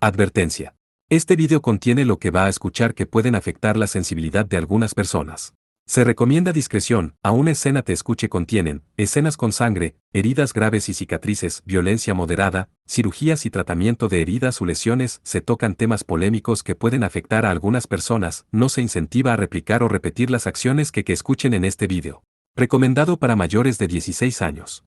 Advertencia. Este video contiene lo que va a escuchar que pueden afectar la sensibilidad de algunas personas. Se recomienda discreción, a una escena te escuche contienen, escenas con sangre, heridas graves y cicatrices, violencia moderada, cirugías y tratamiento de heridas o lesiones, se tocan temas polémicos que pueden afectar a algunas personas, no se incentiva a replicar o repetir las acciones que escuchen en este video. Recomendado para mayores de 16 años.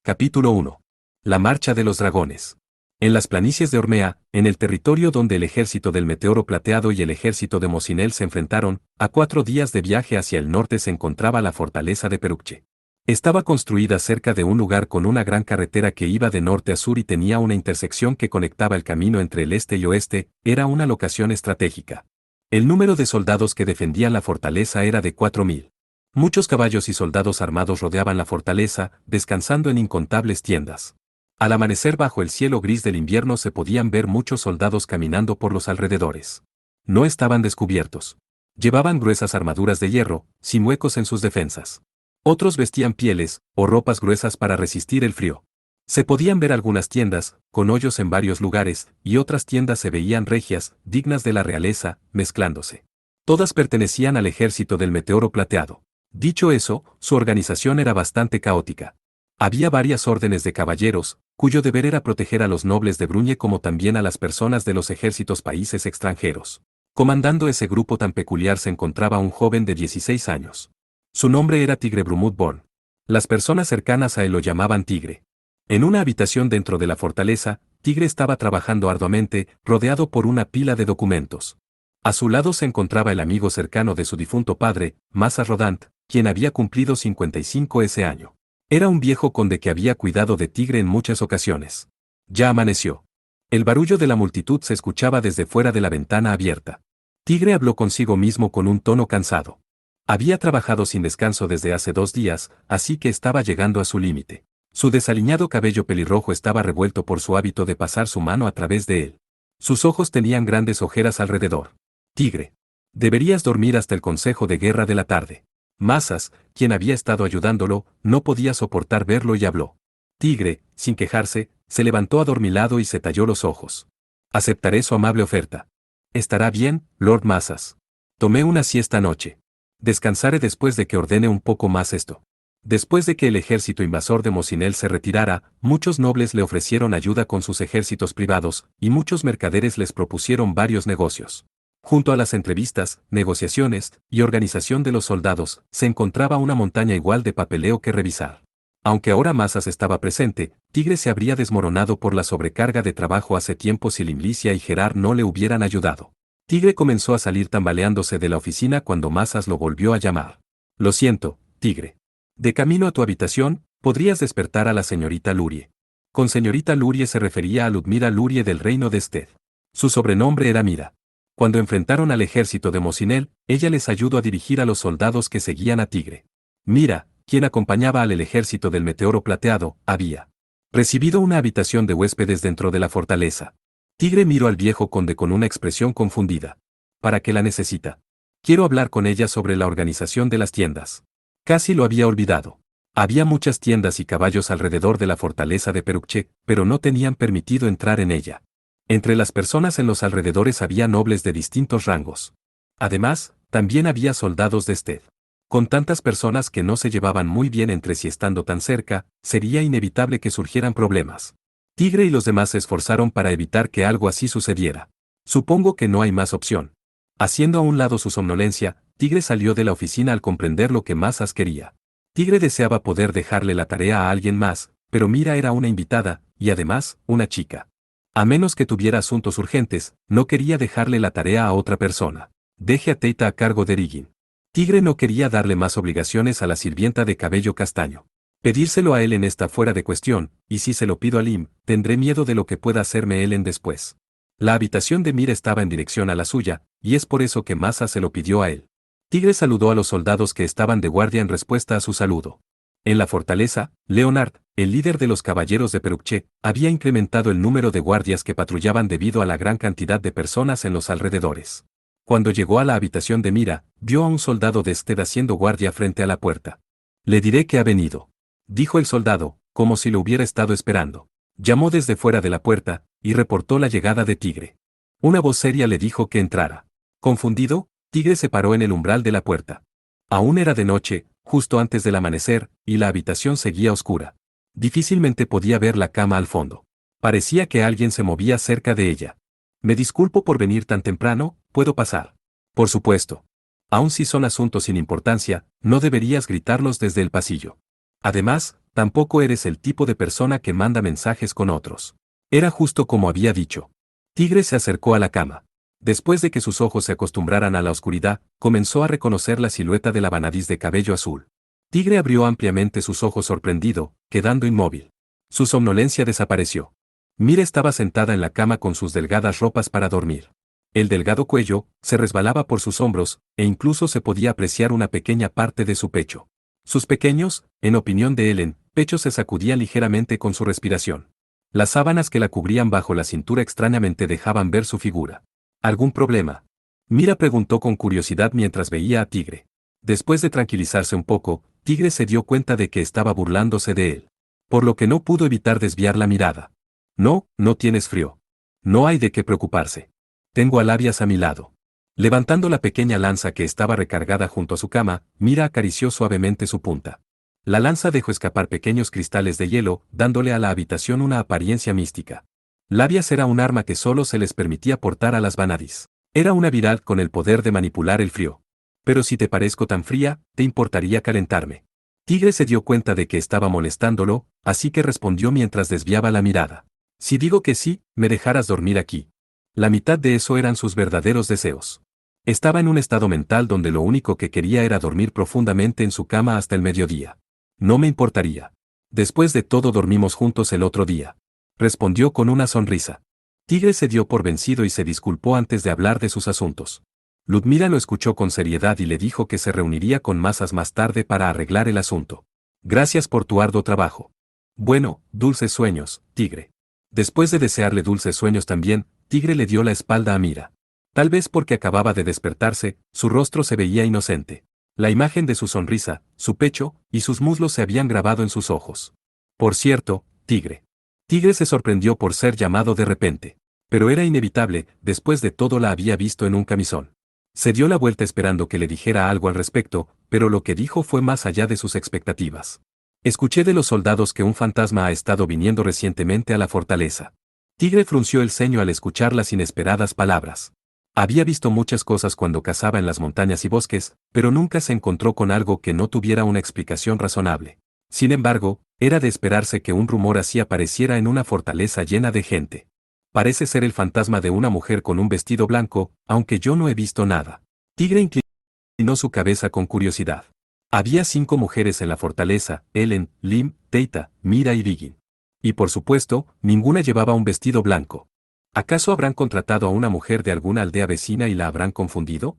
Capítulo 1. La Marcha de los Dragones. En las planicies de Ormea, en el territorio donde el ejército del Meteoro Plateado y el ejército de Mosinel se enfrentaron, a 4 días de viaje hacia el norte se encontraba la fortaleza de Peruche. Estaba construida cerca de un lugar con una gran carretera que iba de norte a sur y tenía una intersección que conectaba el camino entre el este y oeste, era una locación estratégica. El número de soldados que defendían la fortaleza era de 4.000. Muchos caballos y soldados armados rodeaban la fortaleza, descansando en incontables tiendas. Al amanecer bajo el cielo gris del invierno se podían ver muchos soldados caminando por los alrededores. No estaban descubiertos. Llevaban gruesas armaduras de hierro, sin huecos en sus defensas. Otros vestían pieles, o ropas gruesas para resistir el frío. Se podían ver algunas tiendas, con hoyos en varios lugares, y otras tiendas se veían regias, dignas de la realeza, mezclándose. Todas pertenecían al ejército del Meteoro Plateado. Dicho eso, su organización era bastante caótica. Había varias órdenes de caballeros, cuyo deber era proteger a los nobles de Bruñe como también a las personas de los ejércitos países extranjeros. Comandando ese grupo tan peculiar se encontraba un joven de 16 años. Su nombre era Tigre Brumudborn. Las personas cercanas a él lo llamaban Tigre. En una habitación dentro de la fortaleza, Tigre estaba trabajando arduamente, rodeado por una pila de documentos. A su lado se encontraba el amigo cercano de su difunto padre, Masas Rodant, quien había cumplido 55 ese año. Era un viejo conde que había cuidado de Tigre en muchas ocasiones. Ya amaneció. El barullo de la multitud se escuchaba desde fuera de la ventana abierta. Tigre habló consigo mismo con un tono cansado. Había trabajado sin descanso desde hace 2 días, así que estaba llegando a su límite. Su desaliñado cabello pelirrojo estaba revuelto por su hábito de pasar su mano a través de él. Sus ojos tenían grandes ojeras alrededor. Tigre. Deberías dormir hasta el consejo de guerra de la tarde. Masas, quien había estado ayudándolo, no podía soportar verlo y habló. Tigre, sin quejarse, se levantó adormilado y se talló los ojos. Aceptaré su amable oferta. Estará bien, Lord Masas. Tomé una siesta anoche. Descansaré después de que ordene un poco más esto. Después de que el ejército invasor de Mosinel se retirara, muchos nobles le ofrecieron ayuda con sus ejércitos privados, y muchos mercaderes les propusieron varios negocios. Junto a las entrevistas, negociaciones y organización de los soldados, se encontraba una montaña igual de papeleo que revisar. Aunque ahora Masas estaba presente, Tigre se habría desmoronado por la sobrecarga de trabajo hace tiempo si Limlicia y Gerard no le hubieran ayudado. Tigre comenzó a salir tambaleándose de la oficina cuando Masas lo volvió a llamar. Lo siento, Tigre. De camino a tu habitación, podrías despertar a la señorita Lurie. Con señorita Lurie se refería a Ludmira Lurie del reino de Sted. Su sobrenombre era Mira. Cuando enfrentaron al ejército de Mosinel, ella les ayudó a dirigir a los soldados que seguían a Tigre. Mira, quien acompañaba al ejército del Meteoro Plateado, había recibido una habitación de huéspedes dentro de la fortaleza. Tigre miró al viejo conde con una expresión confundida. ¿Para qué la necesita? Quiero hablar con ella sobre la organización de las tiendas. Casi lo había olvidado. Había muchas tiendas y caballos alrededor de la fortaleza de Peruche, pero no tenían permitido entrar en ella. Entre las personas en los alrededores había nobles de distintos rangos. Además, también había soldados de Sted. Con tantas personas que no se llevaban muy bien entre sí estando tan cerca, sería inevitable que surgieran problemas. Tigre y los demás se esforzaron para evitar que algo así sucediera. Supongo que no hay más opción. Haciendo a un lado su somnolencia, Tigre salió de la oficina al comprender lo que Masas quería. Tigre deseaba poder dejarle la tarea a alguien más, pero Mira era una invitada, y además, una chica. A menos que tuviera asuntos urgentes, no quería dejarle la tarea a otra persona. Deje a Teita a cargo de Riggin. Tigre no quería darle más obligaciones a la sirvienta de cabello castaño. Pedírselo a Ellen está fuera de cuestión, y si se lo pido a Lim, tendré miedo de lo que pueda hacerme Ellen después. La habitación de Mira estaba en dirección a la suya, y es por eso que Masa se lo pidió a él. Tigre saludó a los soldados que estaban de guardia en respuesta a su saludo. En la fortaleza, Leonard, el líder de los caballeros de Peruche, había incrementado el número de guardias que patrullaban debido a la gran cantidad de personas en los alrededores. Cuando llegó a la habitación de Mira, vio a un soldado de Sted haciendo guardia frente a la puerta. Le diré que ha venido, dijo el soldado, como si lo hubiera estado esperando. Llamó desde fuera de la puerta, y reportó la llegada de Tigre. Una voz seria le dijo que entrara. Confundido, Tigre se paró en el umbral de la puerta. Aún era de noche, justo antes del amanecer, y la habitación seguía oscura. Difícilmente podía ver la cama al fondo. Parecía que alguien se movía cerca de ella. Me disculpo por venir tan temprano, ¿puedo pasar? Por supuesto. Aun si son asuntos sin importancia, no deberías gritarlos desde el pasillo. Además, tampoco eres el tipo de persona que manda mensajes con otros. Era justo como había dicho. Tigre se acercó a la cama. Después de que sus ojos se acostumbraran a la oscuridad, comenzó a reconocer la silueta de la Vanadis de cabello azul. Tigre abrió ampliamente sus ojos sorprendido, quedando inmóvil. Su somnolencia desapareció. Mira estaba sentada en la cama con sus delgadas ropas para dormir. El delgado cuello se resbalaba por sus hombros, e incluso se podía apreciar una pequeña parte de su pecho. Sus pequeños, en opinión de Ellen, pechos se sacudían ligeramente con su respiración. Las sábanas que la cubrían bajo la cintura extrañamente dejaban ver su figura. ¿Algún problema? Mira preguntó con curiosidad mientras veía a Tigre. Después de tranquilizarse un poco, Tigre se dio cuenta de que estaba burlándose de él. Por lo que no pudo evitar desviar la mirada. No, no tienes frío. No hay de qué preocuparse. Tengo a Labias a mi lado. Levantando la pequeña lanza que estaba recargada junto a su cama, Mira acarició suavemente su punta. La lanza dejó escapar pequeños cristales de hielo, dándole a la habitación una apariencia mística. Labias era un arma que solo se les permitía portar a las Vanadis. Era una viral con el poder de manipular el frío. Pero si te parezco tan fría, ¿te importaría calentarme? Tigre se dio cuenta de que estaba molestándolo, así que respondió mientras desviaba la mirada. Si digo que sí, me dejarás dormir aquí. La mitad de eso eran sus verdaderos deseos. Estaba en un estado mental donde lo único que quería era dormir profundamente en su cama hasta el mediodía. No me importaría. Después de todo dormimos juntos el otro día. Respondió con una sonrisa. Tigre se dio por vencido y se disculpó antes de hablar de sus asuntos. Ludmila lo escuchó con seriedad y le dijo que se reuniría con Masas más tarde para arreglar el asunto. Gracias por tu arduo trabajo. Bueno, dulces sueños, Tigre. Después de desearle dulces sueños también, Tigre le dio la espalda a Mira. Tal vez porque acababa de despertarse, su rostro se veía inocente. La imagen de su sonrisa, su pecho y sus muslos se habían grabado en sus ojos. Por cierto, Tigre. Tigre se sorprendió por ser llamado de repente. Pero era inevitable, después de todo la había visto en un camisón. Se dio la vuelta esperando que le dijera algo al respecto, pero lo que dijo fue más allá de sus expectativas. Escuché de los soldados que un fantasma ha estado viniendo recientemente a la fortaleza. Tigre frunció el ceño al escuchar las inesperadas palabras. Había visto muchas cosas cuando cazaba en las montañas y bosques, pero nunca se encontró con algo que no tuviera una explicación razonable. Sin embargo, era de esperarse que un rumor así apareciera en una fortaleza llena de gente. Parece ser el fantasma de una mujer con un vestido blanco, aunque yo no he visto nada. Tigre inclinó su cabeza con curiosidad. Había 5 mujeres en la fortaleza: Ellen, Lim, Teita, Mira y Vigin. Y por supuesto, ninguna llevaba un vestido blanco. ¿Acaso habrán contratado a una mujer de alguna aldea vecina y la habrán confundido?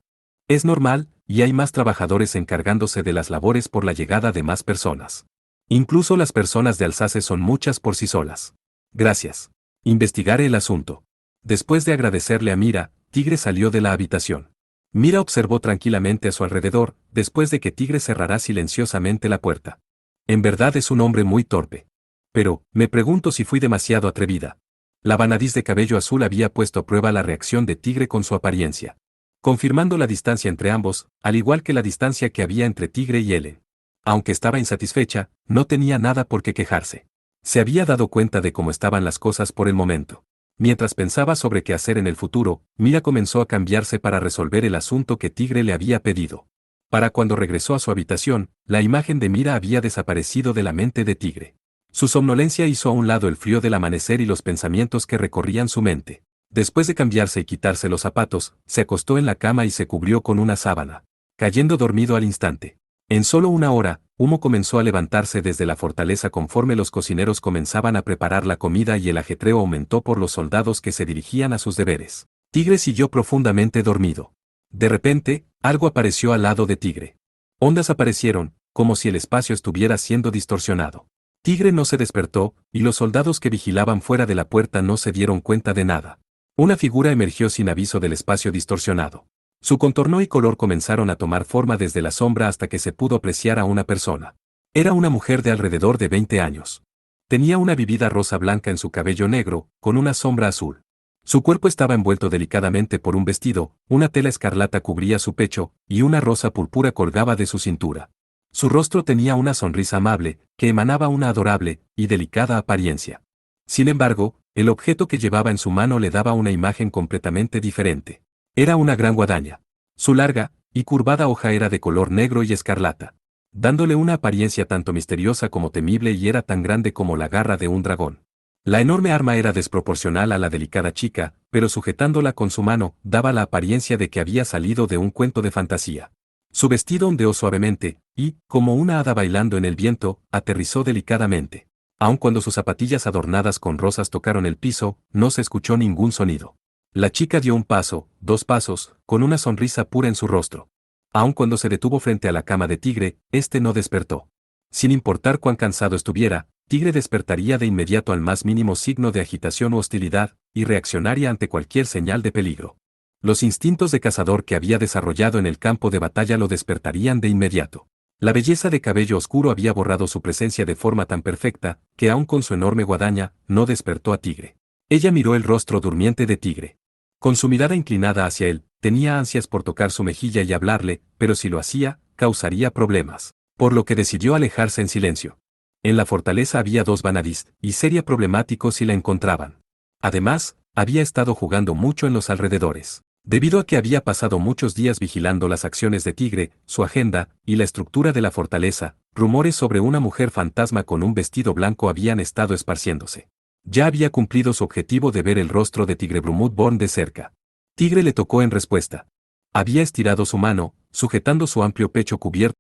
Es normal, y hay más trabajadores encargándose de las labores por la llegada de más personas. Incluso las personas de Alsace son muchas por sí solas. Gracias. Investigaré el asunto. Después de agradecerle a Mira, Tigre salió de la habitación. Mira observó tranquilamente a su alrededor, después de que Tigre cerrara silenciosamente la puerta. En verdad es un hombre muy torpe. Pero, me pregunto si fui demasiado atrevida. La Vanadis de cabello azul había puesto a prueba la reacción de Tigre con su apariencia, confirmando la distancia entre ambos, al igual que la distancia que había entre Tigre y Ellen. Aunque estaba insatisfecha, no tenía nada por qué quejarse. Se había dado cuenta de cómo estaban las cosas por el momento. Mientras pensaba sobre qué hacer en el futuro, Mira comenzó a cambiarse para resolver el asunto que Tigre le había pedido. Para cuando regresó a su habitación, la imagen de Mira había desaparecido de la mente de Tigre. Su somnolencia hizo a un lado el frío del amanecer y los pensamientos que recorrían su mente. Después de cambiarse y quitarse los zapatos, se acostó en la cama y se cubrió con una sábana, cayendo dormido al instante. En solo una hora, Humo comenzó a levantarse desde la fortaleza conforme los cocineros comenzaban a preparar la comida y el ajetreo aumentó por los soldados que se dirigían a sus deberes. Tigre siguió profundamente dormido. De repente, algo apareció al lado de Tigre. Ondas aparecieron, como si el espacio estuviera siendo distorsionado. Tigre no se despertó, y los soldados que vigilaban fuera de la puerta no se dieron cuenta de nada. Una figura emergió sin aviso del espacio distorsionado. Su contorno y color comenzaron a tomar forma desde la sombra hasta que se pudo apreciar a una persona. Era una mujer de alrededor de 20 años. Tenía una vivida rosa blanca en su cabello negro, con una sombra azul. Su cuerpo estaba envuelto delicadamente por un vestido, una tela escarlata cubría su pecho, y una rosa púrpura colgaba de su cintura. Su rostro tenía una sonrisa amable, que emanaba una adorable y delicada apariencia. Sin embargo, el objeto que llevaba en su mano le daba una imagen completamente diferente. Era una gran guadaña. Su larga y curvada hoja era de color negro y escarlata, dándole una apariencia tanto misteriosa como temible, y era tan grande como la garra de un dragón. La enorme arma era desproporcional a la delicada chica, pero sujetándola con su mano, daba la apariencia de que había salido de un cuento de fantasía. Su vestido ondeó suavemente, y, como una hada bailando en el viento, aterrizó delicadamente. Aun cuando sus zapatillas adornadas con rosas tocaron el piso, no se escuchó ningún sonido. La chica dio un paso, 2 pasos, con una sonrisa pura en su rostro. Aun cuando se detuvo frente a la cama de Tigre, este no despertó. Sin importar cuán cansado estuviera, Tigre despertaría de inmediato al más mínimo signo de agitación u hostilidad, y reaccionaría ante cualquier señal de peligro. Los instintos de cazador que había desarrollado en el campo de batalla lo despertarían de inmediato. La belleza de cabello oscuro había borrado su presencia de forma tan perfecta, que aun con su enorme guadaña, no despertó a Tigre. Ella miró el rostro durmiente de Tigre. Con su mirada inclinada hacia él, tenía ansias por tocar su mejilla y hablarle, pero si lo hacía, causaría problemas, por lo que decidió alejarse en silencio. En la fortaleza había 2 vanadis, y sería problemático si la encontraban. Además, había estado jugando mucho en los alrededores. Debido a que había pasado muchos días vigilando las acciones de Tigre, su agenda, y la estructura de la fortaleza, rumores sobre una mujer fantasma con un vestido blanco habían estado esparciéndose. Ya había cumplido su objetivo de ver el rostro de Tigre Brumootborn de cerca. Tigre le tocó en respuesta. Había estirado su mano, sujetando su amplio pecho cubierto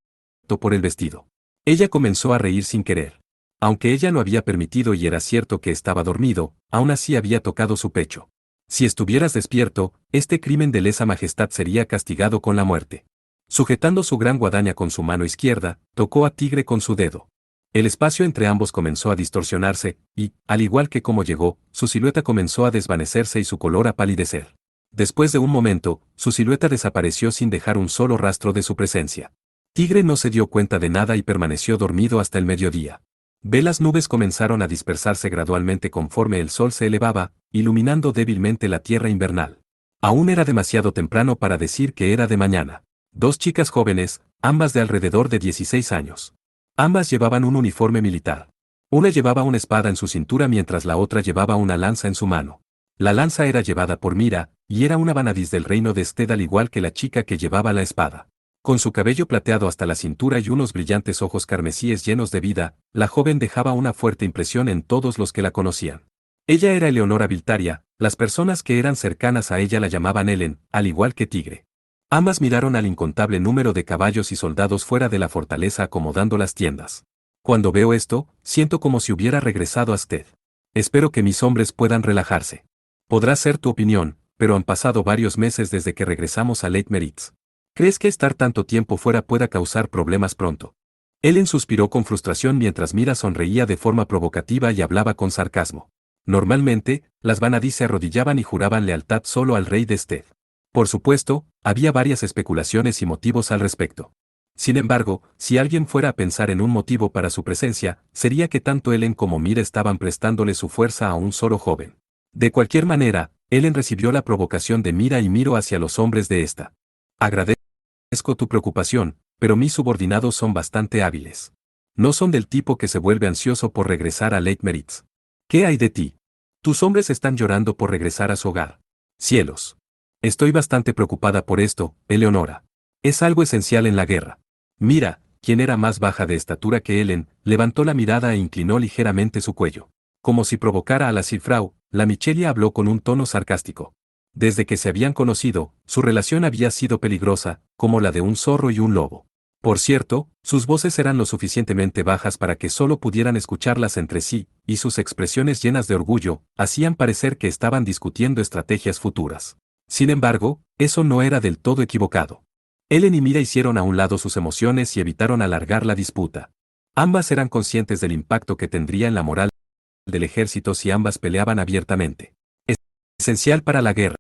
por el vestido. Ella comenzó a reír sin querer. Aunque ella lo había permitido y era cierto que estaba dormido, aún así había tocado su pecho. Si estuvieras despierto, este crimen de lesa majestad sería castigado con la muerte. Sujetando su gran guadaña con su mano izquierda, tocó a Tigre con su dedo. El espacio entre ambos comenzó a distorsionarse, y, al igual que como llegó, su silueta comenzó a desvanecerse y su color a palidecer. Después de un momento, su silueta desapareció sin dejar un solo rastro de su presencia. Tigre no se dio cuenta de nada y permaneció dormido hasta el mediodía. Las nubes comenzaron a dispersarse gradualmente conforme el sol se elevaba, iluminando débilmente la tierra invernal. Aún era demasiado temprano para decir que era de mañana. 2 chicas jóvenes, ambas de alrededor de 16 años. Ambas llevaban un uniforme militar. Una llevaba una espada en su cintura mientras la otra llevaba una lanza en su mano. La lanza era llevada por Mira, y era una vanadis del reino de Sted al igual que la chica que llevaba la espada. Con su cabello plateado hasta la cintura y unos brillantes ojos carmesíes llenos de vida, la joven dejaba una fuerte impresión en todos los que la conocían. Ella era Eleonora Viltaria, las personas que eran cercanas a ella la llamaban Ellen, al igual que Tigre. Ambas miraron al incontable número de caballos y soldados fuera de la fortaleza acomodando las tiendas. Cuando veo esto, siento como si hubiera regresado a Sted. Espero que mis hombres puedan relajarse. Podrá ser tu opinión, pero han pasado varios meses desde que regresamos a Lake Meritz. ¿Crees que estar tanto tiempo fuera pueda causar problemas pronto? Ellen suspiró con frustración mientras Mira sonreía de forma provocativa y hablaba con sarcasmo. Normalmente, las vanadis se arrodillaban y juraban lealtad solo al rey de Sted. Por supuesto, había varias especulaciones y motivos al respecto. Sin embargo, si alguien fuera a pensar en un motivo para su presencia, sería que tanto Ellen como Mira estaban prestándole su fuerza a un solo joven. De cualquier manera, Ellen recibió la provocación de Mira y miró hacia los hombres de esta. Agradezco tu preocupación, pero mis subordinados son bastante hábiles. No son del tipo que se vuelve ansioso por regresar a Lake Meritz. ¿Qué hay de ti? Tus hombres están llorando por regresar a su hogar. Cielos. Estoy bastante preocupada por esto, Eleonora. Es algo esencial en la guerra. Mira, quien era más baja de estatura que Ellen, levantó la mirada e inclinó ligeramente su cuello. Como si provocara a la Silfrau, la Michelia habló con un tono sarcástico. Desde que se habían conocido, su relación había sido peligrosa, como la de un zorro y un lobo. Por cierto, sus voces eran lo suficientemente bajas para que solo pudieran escucharlas entre sí, y sus expresiones llenas de orgullo, hacían parecer que estaban discutiendo estrategias futuras. Sin embargo, eso no era del todo equivocado. Ellen y Mira hicieron a un lado sus emociones y evitaron alargar la disputa. Ambas eran conscientes del impacto que tendría en la moral del ejército si ambas peleaban abiertamente. Es esencial para la guerra.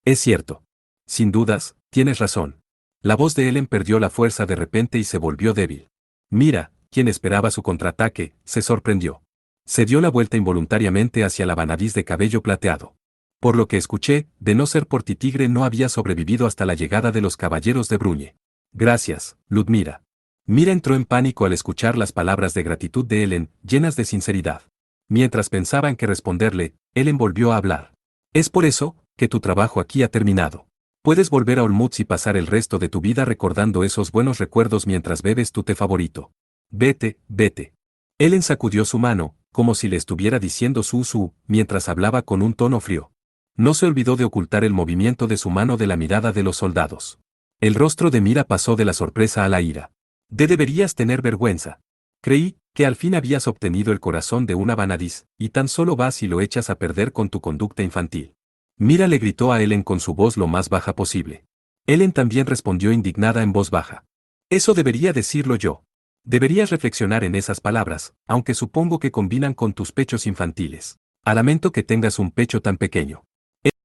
Es cierto. Sin dudas, tienes razón. La voz de Ellen perdió la fuerza de repente y se volvió débil. Mira, quien esperaba su contraataque, se sorprendió. Se dio la vuelta involuntariamente hacia la vanadis de cabello plateado. Por lo que escuché, de no ser por ti Tigre no había sobrevivido hasta la llegada de los caballeros de Bruñe. Gracias, Ludmira. Mira entró en pánico al escuchar las palabras de gratitud de Ellen, llenas de sinceridad. Mientras pensaba en qué responderle, Ellen volvió a hablar. Es por eso, que tu trabajo aquí ha terminado. Puedes volver a Olmutz y pasar el resto de tu vida recordando esos buenos recuerdos mientras bebes tu té favorito. Vete, vete. Ellen sacudió su mano, como si le estuviera diciendo su, mientras hablaba con un tono frío. No se olvidó de ocultar el movimiento de su mano de la mirada de los soldados. El rostro de Mira pasó de la sorpresa a la ira. Deberías tener vergüenza. Creí que al fin habías obtenido el corazón de una vanadis, y tan solo vas y lo echas a perder con tu conducta infantil. Mira le gritó a Ellen con su voz lo más baja posible. Ellen también respondió indignada en voz baja. Eso debería decirlo yo. Deberías reflexionar en esas palabras, aunque supongo que combinan con tus pechos infantiles. Lamento que tengas un pecho tan pequeño.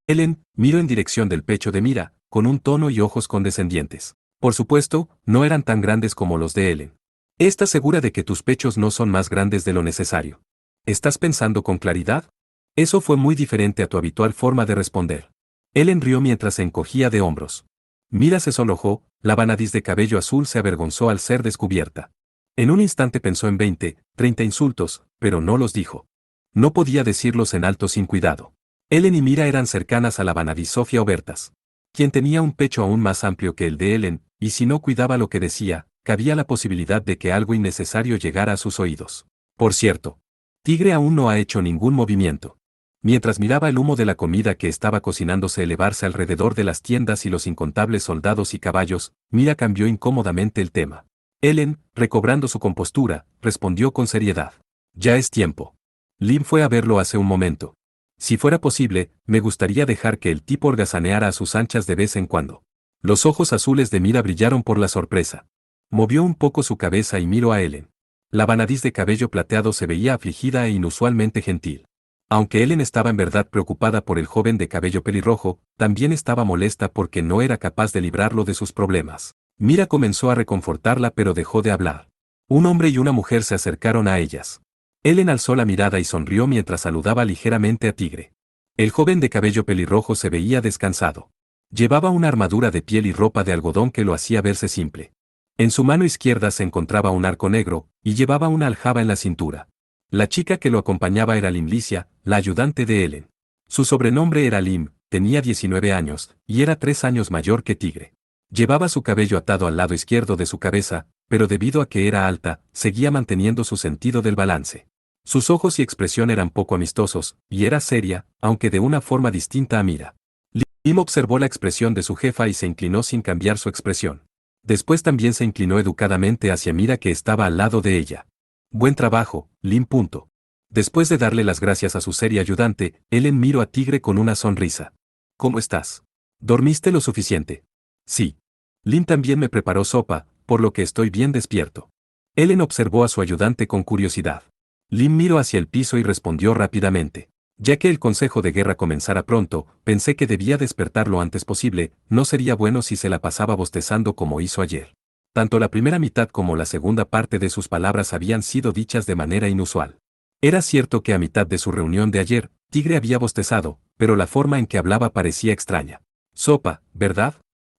Ellen miró en dirección del pecho de Mira, con un tono y ojos condescendientes. Por supuesto, no eran tan grandes como los de Ellen. ¿Estás segura de que tus pechos no son más grandes de lo necesario? ¿Estás pensando con claridad? Eso fue muy diferente a tu habitual forma de responder. Ellen rió mientras se encogía de hombros. Mira se sonrojó, la vanadis de cabello azul se avergonzó al ser descubierta. En un instante pensó en 20, 30 insultos, pero no los dijo. No podía decirlos en alto sin cuidado. Ellen y Mira eran cercanas a la vanadis Sofía Obertas, quien tenía un pecho aún más amplio que el de Ellen, y si no cuidaba lo que decía, cabía la posibilidad de que algo innecesario llegara a sus oídos. Por cierto, Tigre aún no ha hecho ningún movimiento. Mientras miraba el humo de la comida que estaba cocinándose elevarse alrededor de las tiendas y los incontables soldados y caballos, Mira cambió incómodamente el tema. Ellen, recobrando su compostura, respondió con seriedad. Ya es tiempo. Lim fue a verlo hace un momento. Si fuera posible, me gustaría dejar que el tipo holgazaneara a sus anchas de vez en cuando. Los ojos azules de Mira brillaron por la sorpresa. Movió un poco su cabeza y miró a Ellen. La vanadis de cabello plateado se veía afligida e inusualmente gentil. Aunque Ellen estaba en verdad preocupada por el joven de cabello pelirrojo, también estaba molesta porque no era capaz de librarlo de sus problemas. Mira comenzó a reconfortarla pero dejó de hablar. Un hombre y una mujer se acercaron a ellas. Ellen alzó la mirada y sonrió mientras saludaba ligeramente a Tigre. El joven de cabello pelirrojo se veía descansado. Llevaba una armadura de piel y ropa de algodón que lo hacía verse simple. En su mano izquierda se encontraba un arco negro, y llevaba una aljaba en la cintura. La chica que lo acompañaba era Limlicia, la ayudante de Ellen. Su sobrenombre era Lim, tenía 19 años, y era 3 años mayor que Tigre. Llevaba su cabello atado al lado izquierdo de su cabeza, pero debido a que era alta, seguía manteniendo su sentido del balance. Sus ojos y expresión eran poco amistosos, y era seria, aunque de una forma distinta a Mira. Lim observó la expresión de su jefa y se inclinó sin cambiar su expresión. Después también se inclinó educadamente hacia Mira que estaba al lado de ella. Buen trabajo, Lim. Después de darle las gracias a su seria ayudante, Ellen miró a Tigre con una sonrisa. ¿Cómo estás? ¿Dormiste lo suficiente? Sí. Lim también me preparó sopa, por lo que estoy bien despierto. Ellen observó a su ayudante con curiosidad. Lim miró hacia el piso y respondió rápidamente. Ya que el consejo de guerra comenzara pronto, pensé que debía despertar lo antes posible, no sería bueno si se la pasaba bostezando como hizo ayer. Tanto la primera mitad como la segunda parte de sus palabras habían sido dichas de manera inusual. Era cierto que a mitad de su reunión de ayer, Tigre había bostezado, pero la forma en que hablaba parecía extraña. Sopa, ¿verdad?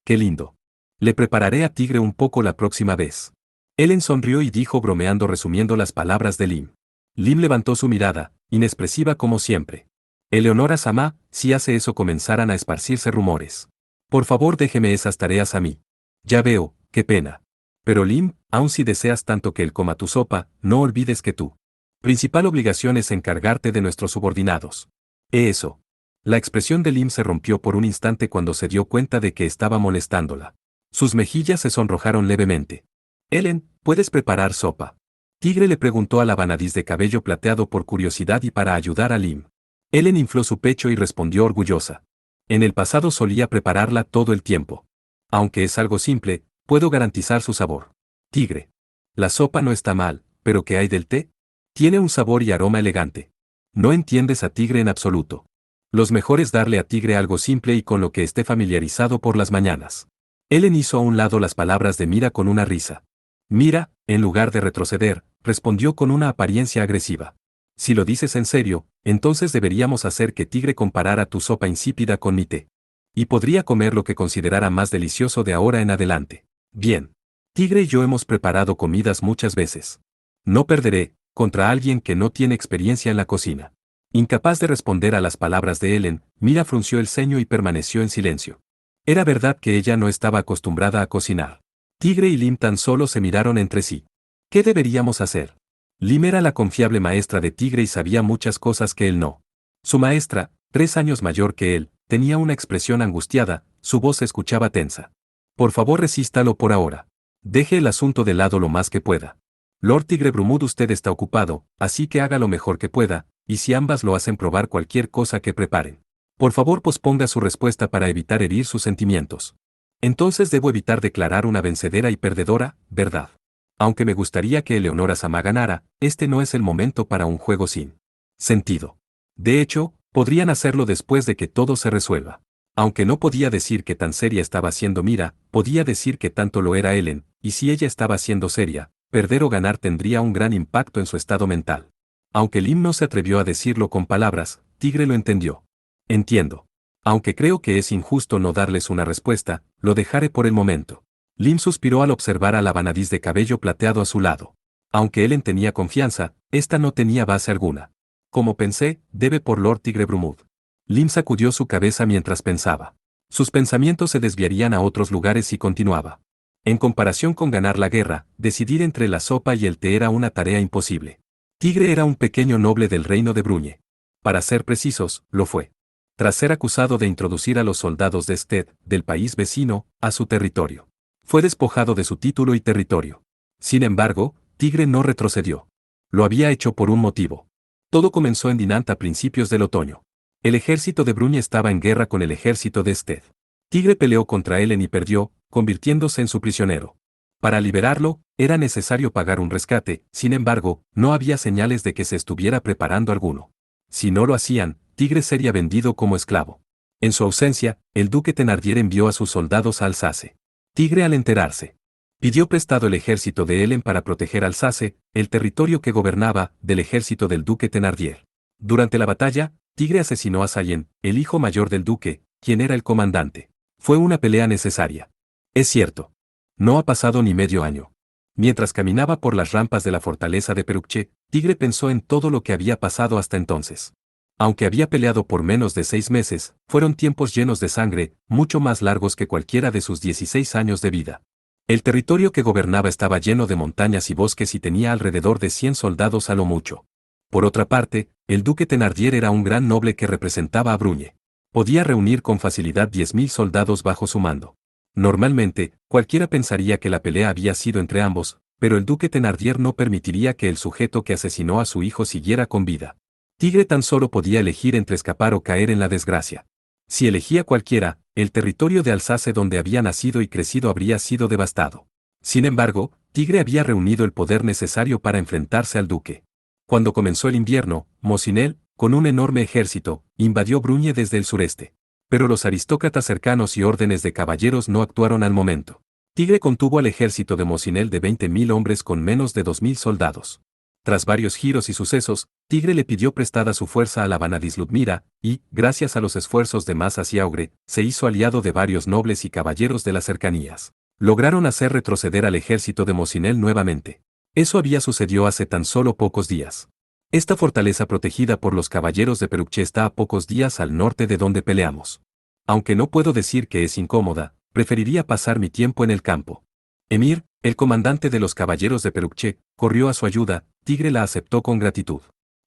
Qué lindo. Le prepararé a Tigre un poco la próxima vez. Ellen sonrió y dijo bromeando resumiendo las palabras de Lim. Lim levantó su mirada, inexpresiva como siempre. Eleonora Samá, si hace eso comenzaran a esparcirse rumores. Por favor déjeme esas tareas a mí. Ya veo, qué pena. Pero Lim, aun si deseas tanto que él coma tu sopa, no olvides que tu principal obligación es encargarte de nuestros subordinados. Eso. La expresión de Lim se rompió por un instante cuando se dio cuenta de que estaba molestándola. Sus mejillas se sonrojaron levemente. Ellen, ¿puedes preparar sopa? Tigre le preguntó a la vanadis de cabello plateado por curiosidad y para ayudar a Lim. Ellen infló su pecho y respondió orgullosa. En el pasado solía prepararla todo el tiempo. Aunque es algo simple, puedo garantizar su sabor. Tigre. La sopa no está mal, pero ¿qué hay del té? Tiene un sabor y aroma elegante. No entiendes a Tigre en absoluto. Los mejor es darle a Tigre algo simple y con lo que esté familiarizado por las mañanas. Ellen hizo a un lado las palabras de Mira con una risa. Mira, en lugar de retroceder, respondió con una apariencia agresiva. Si lo dices en serio, entonces deberíamos hacer que Tigre comparara tu sopa insípida con mi té. Y podría comer lo que considerara más delicioso de ahora en adelante. Bien. Tigre y yo hemos preparado comidas muchas veces. No perderé, contra alguien que no tiene experiencia en la cocina. Incapaz de responder a las palabras de Ellen, Mira frunció el ceño y permaneció en silencio. Era verdad que ella no estaba acostumbrada a cocinar. Tigre y Lim tan solo se miraron entre sí. ¿Qué deberíamos hacer? Lim era la confiable maestra de Tigre y sabía muchas cosas que él no. Su maestra, 3 años mayor que él, tenía una expresión angustiada, su voz se escuchaba tensa. Por favor, resístalo por ahora. Deje el asunto de lado lo más que pueda. Lord Tigre Brumud, usted está ocupado, así que haga lo mejor que pueda, y si ambas lo hacen, probar cualquier cosa que preparen. Por favor, posponga su respuesta para evitar herir sus sentimientos. Entonces debo evitar declarar una vencedora y perdedora, ¿verdad? Aunque me gustaría que Eleonora Sama ganara, este no es el momento para un juego sin sentido. De hecho, podrían hacerlo después de que todo se resuelva. Aunque no podía decir que tan seria estaba siendo Mira, podía decir que tanto lo era Ellen, y si ella estaba siendo seria, perder o ganar tendría un gran impacto en su estado mental. Aunque Lim no se atrevió a decirlo con palabras, Tigre lo entendió. Entiendo. Aunque creo que es injusto no darles una respuesta, lo dejaré por el momento. Lim suspiró al observar a la vanadiz de cabello plateado a su lado. Aunque Ellen tenía confianza, esta no tenía base alguna. Como pensé, debe por Lord Tigre Brumud. Lim sacudió su cabeza mientras pensaba. Sus pensamientos se desviarían a otros lugares y continuaba. En comparación con ganar la guerra, decidir entre la sopa y el té era una tarea imposible. Tigre era un pequeño noble del reino de Bruñe. Para ser precisos, lo fue. Tras ser acusado de introducir a los soldados de Sted, del país vecino, a su territorio, fue despojado de su título y territorio. Sin embargo, Tigre no retrocedió. Lo había hecho por un motivo. Todo comenzó en Dinant a principios del otoño. El ejército de Bruñe estaba en guerra con el ejército de Sted. Tigre peleó contra Ellen y perdió, convirtiéndose en su prisionero. Para liberarlo, era necesario pagar un rescate, sin embargo, no había señales de que se estuviera preparando alguno. Si no lo hacían, Tigre sería vendido como esclavo. En su ausencia, el duque Thenardier envió a sus soldados a Alsace. Tigre, al enterarse, pidió prestado el ejército de Ellen para proteger Alsace, el territorio que gobernaba, del ejército del duque Thenardier. Durante la batalla, Tigre asesinó a Sayen, el hijo mayor del duque, quien era el comandante. Fue una pelea necesaria. Es cierto. No ha pasado ni medio año. Mientras caminaba por las rampas de la fortaleza de Perucche, Tigre pensó en todo lo que había pasado hasta entonces. Aunque había peleado por menos de 6 meses, fueron tiempos llenos de sangre, mucho más largos que cualquiera de sus 16 años de vida. El territorio que gobernaba estaba lleno de montañas y bosques y tenía alrededor de 100 soldados a lo mucho. Por otra parte, el duque Thenardier era un gran noble que representaba a Bruñe. Podía reunir con facilidad 10.000 soldados bajo su mando. Normalmente, cualquiera pensaría que la pelea había sido entre ambos, pero el duque Thenardier no permitiría que el sujeto que asesinó a su hijo siguiera con vida. Tigre tan solo podía elegir entre escapar o caer en la desgracia. Si elegía cualquiera, el territorio de Alsace donde había nacido y crecido habría sido devastado. Sin embargo, Tigre había reunido el poder necesario para enfrentarse al duque. Cuando comenzó el invierno, Mosinel, con un enorme ejército, invadió Bruñe desde el sureste. Pero los aristócratas cercanos y órdenes de caballeros no actuaron al momento. Tigre contuvo al ejército de Mosinel de 20.000 hombres con menos de 2.000 soldados. Tras varios giros y sucesos, Tigre le pidió prestada su fuerza a la vanadiz Ludmira, y, gracias a los esfuerzos de Masas y Augre, se hizo aliado de varios nobles y caballeros de las cercanías. Lograron hacer retroceder al ejército de Mosinel nuevamente. Eso había sucedido hace tan solo pocos días. Esta fortaleza protegida por los caballeros de Perucche está a pocos días al norte de donde peleamos. Aunque no puedo decir que es incómoda, preferiría pasar mi tiempo en el campo. Emir, el comandante de los caballeros de Perucche, corrió a su ayuda. Tigre la aceptó con gratitud.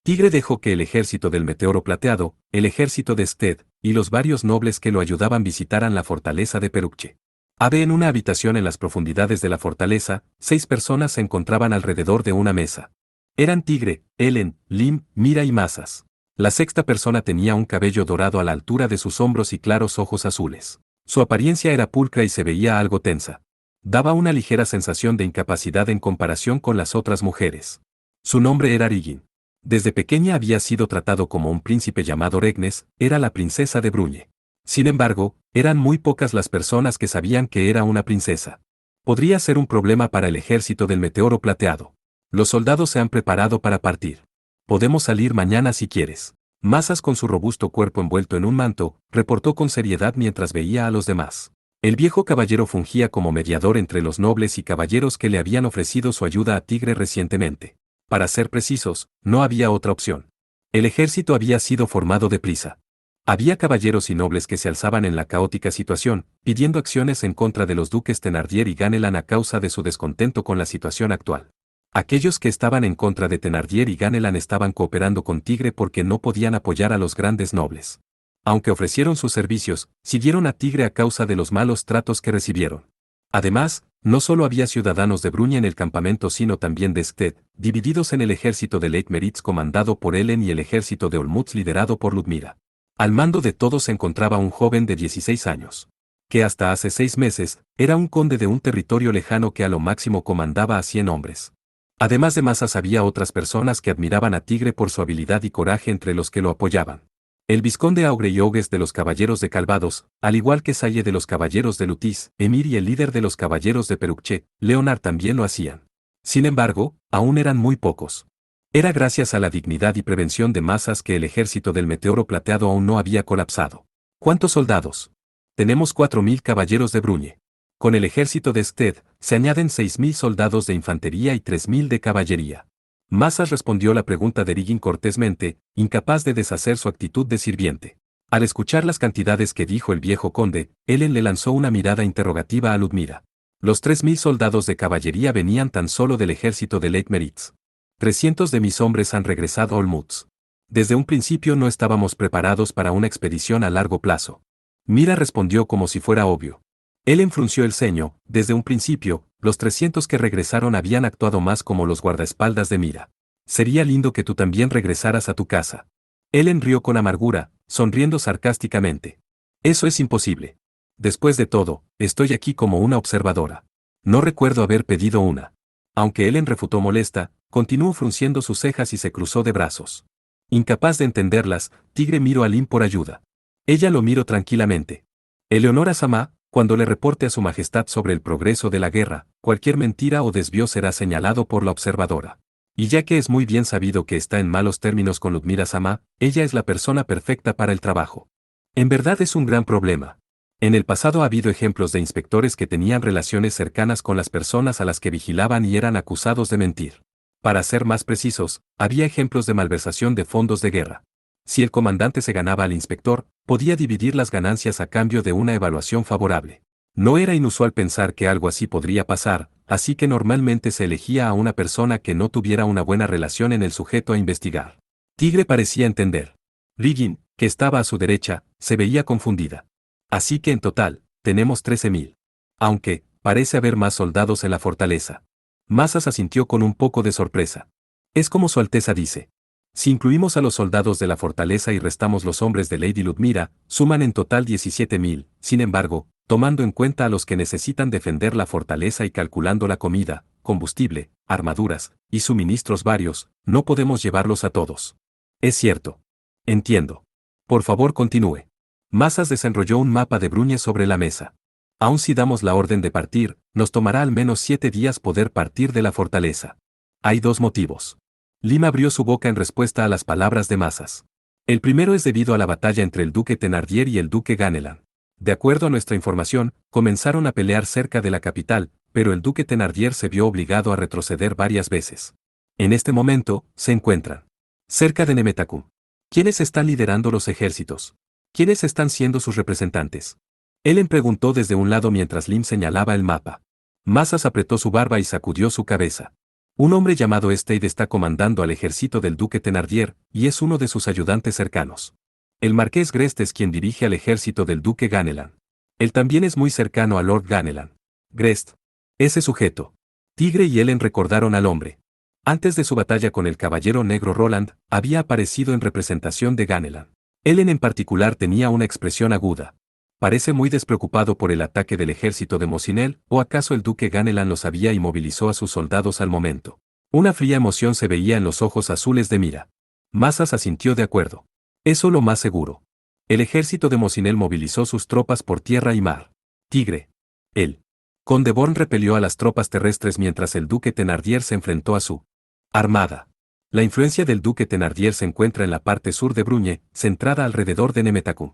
Tigre dejó que el ejército del Meteoro Plateado, el ejército de Sted, y los varios nobles que lo ayudaban visitaran la fortaleza de Perucche. En una habitación en las profundidades de la fortaleza, 6 personas se encontraban alrededor de una mesa. Eran Tigre, Ellen, Lim, Mira y Masas. La sexta persona tenía un cabello dorado a la altura de sus hombros y claros ojos azules. Su apariencia era pulcra y se veía algo tensa. Daba una ligera sensación de incapacidad en comparación con las otras mujeres. Su nombre era Rigin. Desde pequeña había sido tratado como un príncipe llamado Regnes, era la princesa de Bruñe. Sin embargo, eran muy pocas las personas que sabían que era una princesa. Podría ser un problema para el ejército del meteoro plateado. Los soldados se han preparado para partir. Podemos salir mañana si quieres. Masas, con su robusto cuerpo envuelto en un manto, reportó con seriedad mientras veía a los demás. El viejo caballero fungía como mediador entre los nobles y caballeros que le habían ofrecido su ayuda a Tigre recientemente. Para ser precisos, no había otra opción. El ejército había sido formado deprisa. Había caballeros y nobles que se alzaban en la caótica situación, pidiendo acciones en contra de los duques Thenardier y Ganelan a causa de su descontento con la situación actual. Aquellos que estaban en contra de Thenardier y Ganelan estaban cooperando con Tigre porque no podían apoyar a los grandes nobles. Aunque ofrecieron sus servicios, siguieron a Tigre a causa de los malos tratos que recibieron. Además, no solo había ciudadanos de Bruña en el campamento sino también de Sted, divididos en el ejército de Leitmeritz comandado por Ellen y el ejército de Olmutz liderado por Ludmira. Al mando de todos se encontraba un joven de 16 años, que hasta hace 6 meses, era un conde de un territorio lejano que a lo máximo comandaba a 100 hombres. Además de Masas había otras personas que admiraban a Tigre por su habilidad y coraje entre los que lo apoyaban. El vizconde Augre y Ogues de los caballeros de Calvados, al igual que Salle de los caballeros de Lutis, Emir y el líder de los caballeros de Perucche, Leonard también lo hacían. Sin embargo, aún eran muy pocos. Era gracias a la dignidad y prevención de Masas que el ejército del meteoro plateado aún no había colapsado. ¿Cuántos soldados? Tenemos 4000 caballeros de Bruñe. Con el ejército de Sted, se añaden 6000 soldados de infantería y 3000 de caballería. Masas respondió la pregunta de Riggin cortésmente, incapaz de deshacer su actitud de sirviente. Al escuchar las cantidades que dijo el viejo conde, Ellen le lanzó una mirada interrogativa a Ludmira. Los 3000 soldados de caballería venían tan solo del ejército de Leitmeritz. 300 de mis hombres han regresado a Olmutz. Desde un principio no estábamos preparados para una expedición a largo plazo. Mira respondió como si fuera obvio. Ellen frunció el ceño. Desde un principio, los 300 que regresaron habían actuado más como los guardaespaldas de Mira. Sería lindo que tú también regresaras a tu casa. Ellen rió con amargura, sonriendo sarcásticamente. Eso es imposible. Después de todo, estoy aquí como una observadora. No recuerdo haber pedido una. Aunque Ellen refutó molesta, continuó frunciendo sus cejas y se cruzó de brazos. Incapaz de entenderlas, Tigre miró a Lin por ayuda. Ella lo miró tranquilamente. Eleonora Samá, cuando le reporte a su majestad sobre el progreso de la guerra, cualquier mentira o desvío será señalado por la observadora. Y ya que es muy bien sabido que está en malos términos con Ludmira Samá, ella es la persona perfecta para el trabajo. En verdad es un gran problema. En el pasado ha habido ejemplos de inspectores que tenían relaciones cercanas con las personas a las que vigilaban y eran acusados de mentir. Para ser más precisos, había ejemplos de malversación de fondos de guerra. Si el comandante se ganaba al inspector, podía dividir las ganancias a cambio de una evaluación favorable. No era inusual pensar que algo así podría pasar, así que normalmente se elegía a una persona que no tuviera una buena relación en el sujeto a investigar. Tigre parecía entender. Riggin, que estaba a su derecha, se veía confundida. Así que en total, tenemos 13.000. Aunque, parece haber más soldados en la fortaleza. Masas asintió con un poco de sorpresa. Es como Su Alteza dice. Si incluimos a los soldados de la fortaleza y restamos los hombres de Lady Ludmira, suman en total 17.000, sin embargo, tomando en cuenta a los que necesitan defender la fortaleza y calculando la comida, combustible, armaduras, y suministros varios, no podemos llevarlos a todos. Es cierto. Entiendo. Por favor continúe. Masas desenrolló un mapa de Bruñe sobre la mesa. Aun si damos la orden de partir, nos tomará al menos 7 días poder partir de la fortaleza. Hay 2 motivos. Lim abrió su boca en respuesta a las palabras de Masas. El primero es debido a la batalla entre el duque Thenardier y el duque Ganelan. De acuerdo a nuestra información, comenzaron a pelear cerca de la capital, pero el duque Thenardier se vio obligado a retroceder varias veces. En este momento, se encuentran cerca de Nemetacum. ¿Quiénes están liderando los ejércitos? ¿Quiénes están siendo sus representantes? Ellen preguntó desde un lado mientras Lim señalaba el mapa. Masas apretó su barba y sacudió su cabeza. Un hombre llamado Stade está comandando al ejército del duque Thenardier, y es uno de sus ayudantes cercanos. El marqués Grest es quien dirige al ejército del duque Ganelan. Él también es muy cercano a Lord Ganelan. Grest. Ese sujeto. Tigre y Ellen recordaron al hombre. Antes de su batalla con el caballero negro Roland, había aparecido en representación de Ganelan. Ellen en particular tenía una expresión aguda. Parece muy despreocupado por el ataque del ejército de Mosinel, ¿o acaso el duque Ganelan lo sabía y movilizó a sus soldados al momento? Una fría emoción se veía en los ojos azules de Mira. Masas asintió de acuerdo. Eso lo más seguro. El ejército de Mosinel movilizó sus tropas por tierra y mar. Tigre. Él. Condeborn repelió a las tropas terrestres mientras el duque Thénardier se enfrentó a su armada. La influencia del duque Thénardier se encuentra en la parte sur de Bruñe, centrada alrededor de Nemetacum.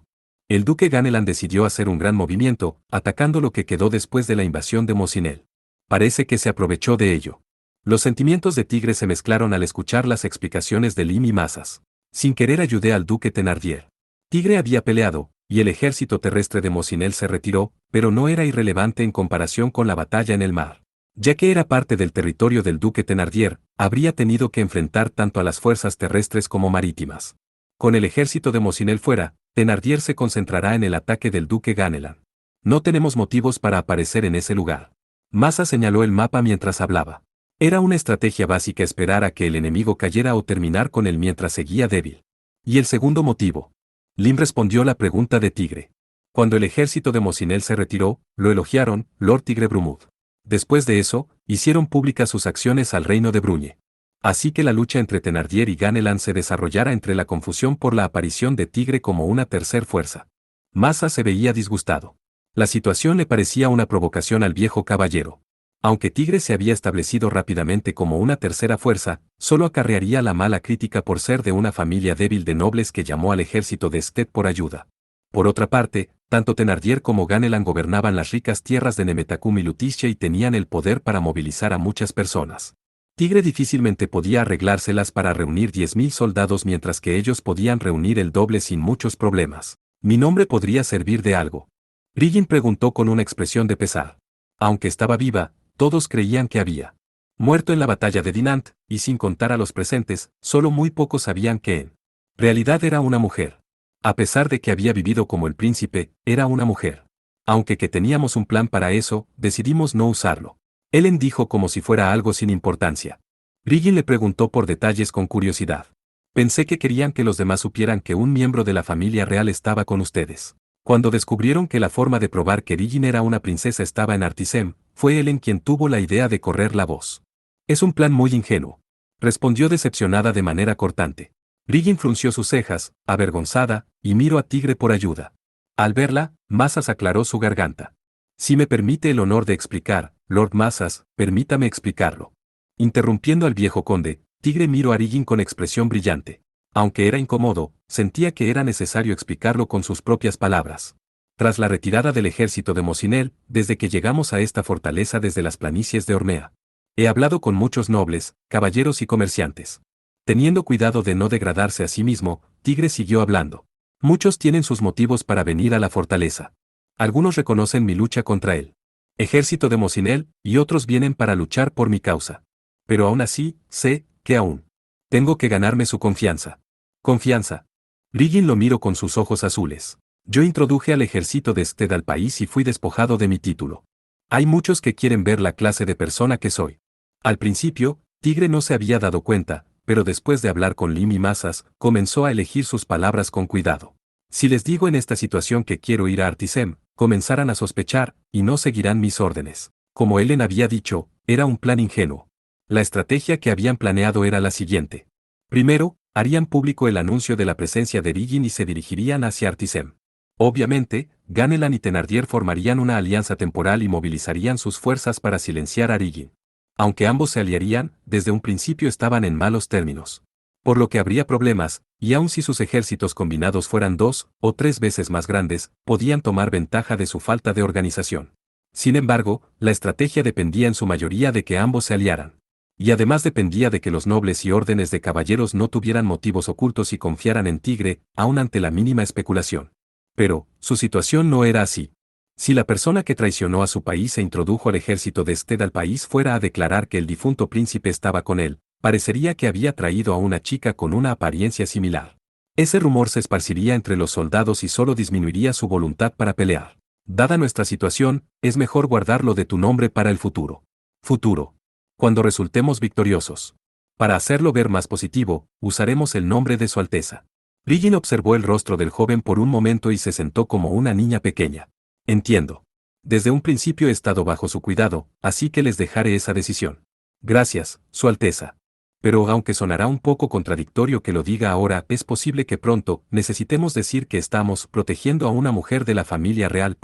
El duque Ganelan decidió hacer un gran movimiento, atacando lo que quedó después de la invasión de Mosinel. Parece que se aprovechó de ello. Los sentimientos de Tigre se mezclaron al escuchar las explicaciones de Lim y Mazas. Sin querer ayudé al duque Thénardier. Tigre había peleado, y el ejército terrestre de Mosinel se retiró, pero no era irrelevante en comparación con la batalla en el mar. Ya que era parte del territorio del duque Thénardier, habría tenido que enfrentar tanto a las fuerzas terrestres como marítimas. Con el ejército de Mosinel fuera, Thénardier se concentrará en el ataque del duque Ganelan. No tenemos motivos para aparecer en ese lugar. Massa señaló el mapa mientras hablaba. Era una estrategia básica esperar a que el enemigo cayera o terminar con él mientras seguía débil. ¿Y el segundo motivo? Lim respondió la pregunta de Tigre. Cuando el ejército de Mosinel se retiró, lo elogiaron, Lord Tigre Brumud. Después de eso, hicieron públicas sus acciones al reino de Bruñe. Así que la lucha entre Thénardier y Ganelan se desarrollara entre la confusión por la aparición de Tigre como una tercer fuerza. Massa se veía disgustado. La situación le parecía una provocación al viejo caballero. Aunque Tigre se había establecido rápidamente como una tercera fuerza, solo acarrearía la mala crítica por ser de una familia débil de nobles que llamó al ejército de Sted por ayuda. Por otra parte, tanto Thénardier como Ganelan gobernaban las ricas tierras de Nemetacum y Lutetia y tenían el poder para movilizar a muchas personas. Tigre difícilmente podía arreglárselas para reunir 10.000 soldados mientras que ellos podían reunir el doble sin muchos problemas. ¿Mi nombre podría servir de algo? Brigitte preguntó con una expresión de pesar. Aunque estaba viva, todos creían que había muerto en la batalla de Dinant, y sin contar a los presentes, solo muy pocos sabían que en realidad era una mujer. A pesar de que había vivido como el príncipe, era una mujer. Aunque que teníamos un plan para eso, decidimos no usarlo. Ellen dijo como si fuera algo sin importancia. Brigitte le preguntó por detalles con curiosidad. Pensé que querían que los demás supieran que un miembro de la familia real estaba con ustedes. Cuando descubrieron que la forma de probar que Brigitte era una princesa estaba en Artisem, fue Ellen quien tuvo la idea de correr la voz. Es un plan muy ingenuo. Respondió decepcionada de manera cortante. Brigitte frunció sus cejas, avergonzada, y miró a Tigre por ayuda. Al verla, Mazas aclaró su garganta. Si me permite el honor de explicar, Lord Mazas, permítame explicarlo. Interrumpiendo al viejo conde, Tigre miró a Brigitte con expresión brillante. Aunque era incómodo, sentía que era necesario explicarlo con sus propias palabras. Tras la retirada del ejército de Mosinel, desde que llegamos a esta fortaleza desde las planicies de Ormea, he hablado con muchos nobles, caballeros y comerciantes. Teniendo cuidado de no degradarse a sí mismo, Tigre siguió hablando. Muchos tienen sus motivos para venir a la fortaleza. Algunos reconocen mi lucha contra el ejército de Mosinel, y otros vienen para luchar por mi causa. Pero aún así, sé que aún tengo que ganarme su confianza. Confianza. Brigitte lo miró con sus ojos azules. Yo introduje al ejército de Sted al país y fui despojado de mi título. Hay muchos que quieren ver la clase de persona que soy. Al principio, Tigre no se había dado cuenta, pero después de hablar con Lim y Mazas, comenzó a elegir sus palabras con cuidado. Si les digo en esta situación que quiero ir a Artisem, comenzarán a sospechar, y no seguirán mis órdenes. Como Ellen había dicho, era un plan ingenuo. La estrategia que habían planeado era la siguiente. Primero, harían público el anuncio de la presencia de Brigitte y se dirigirían hacia Artisem. Obviamente, Ganelan y Thénardier formarían una alianza temporal y movilizarían sus fuerzas para silenciar a Brigitte. Aunque ambos se aliarían, desde un principio estaban en malos términos. Por lo que habría problemas, y aun si sus ejércitos combinados fueran 2 o 3 veces más grandes, podían tomar ventaja de su falta de organización. Sin embargo, la estrategia dependía en su mayoría de que ambos se aliaran. Y además dependía de que los nobles y órdenes de caballeros no tuvieran motivos ocultos y confiaran en Tigre, aun ante la mínima especulación. Pero, su situación no era así. Si la persona que traicionó a su país e introdujo al ejército de Sted al país fuera a declarar que el difunto príncipe estaba con él, parecería que había traído a una chica con una apariencia similar. Ese rumor se esparciría entre los soldados y solo disminuiría su voluntad para pelear. Dada nuestra situación, es mejor guardarlo de tu nombre para el futuro. Futuro. Cuando resultemos victoriosos. Para hacerlo ver más positivo, usaremos el nombre de Su Alteza. Brigitte observó el rostro del joven por un momento y se sentó como una niña pequeña. Entiendo. Desde un principio he estado bajo su cuidado, así que les dejaré esa decisión. Gracias, Su Alteza. Pero aunque sonará un poco contradictorio que lo diga ahora, es posible que pronto necesitemos decir que estamos protegiendo a una mujer de la familia real.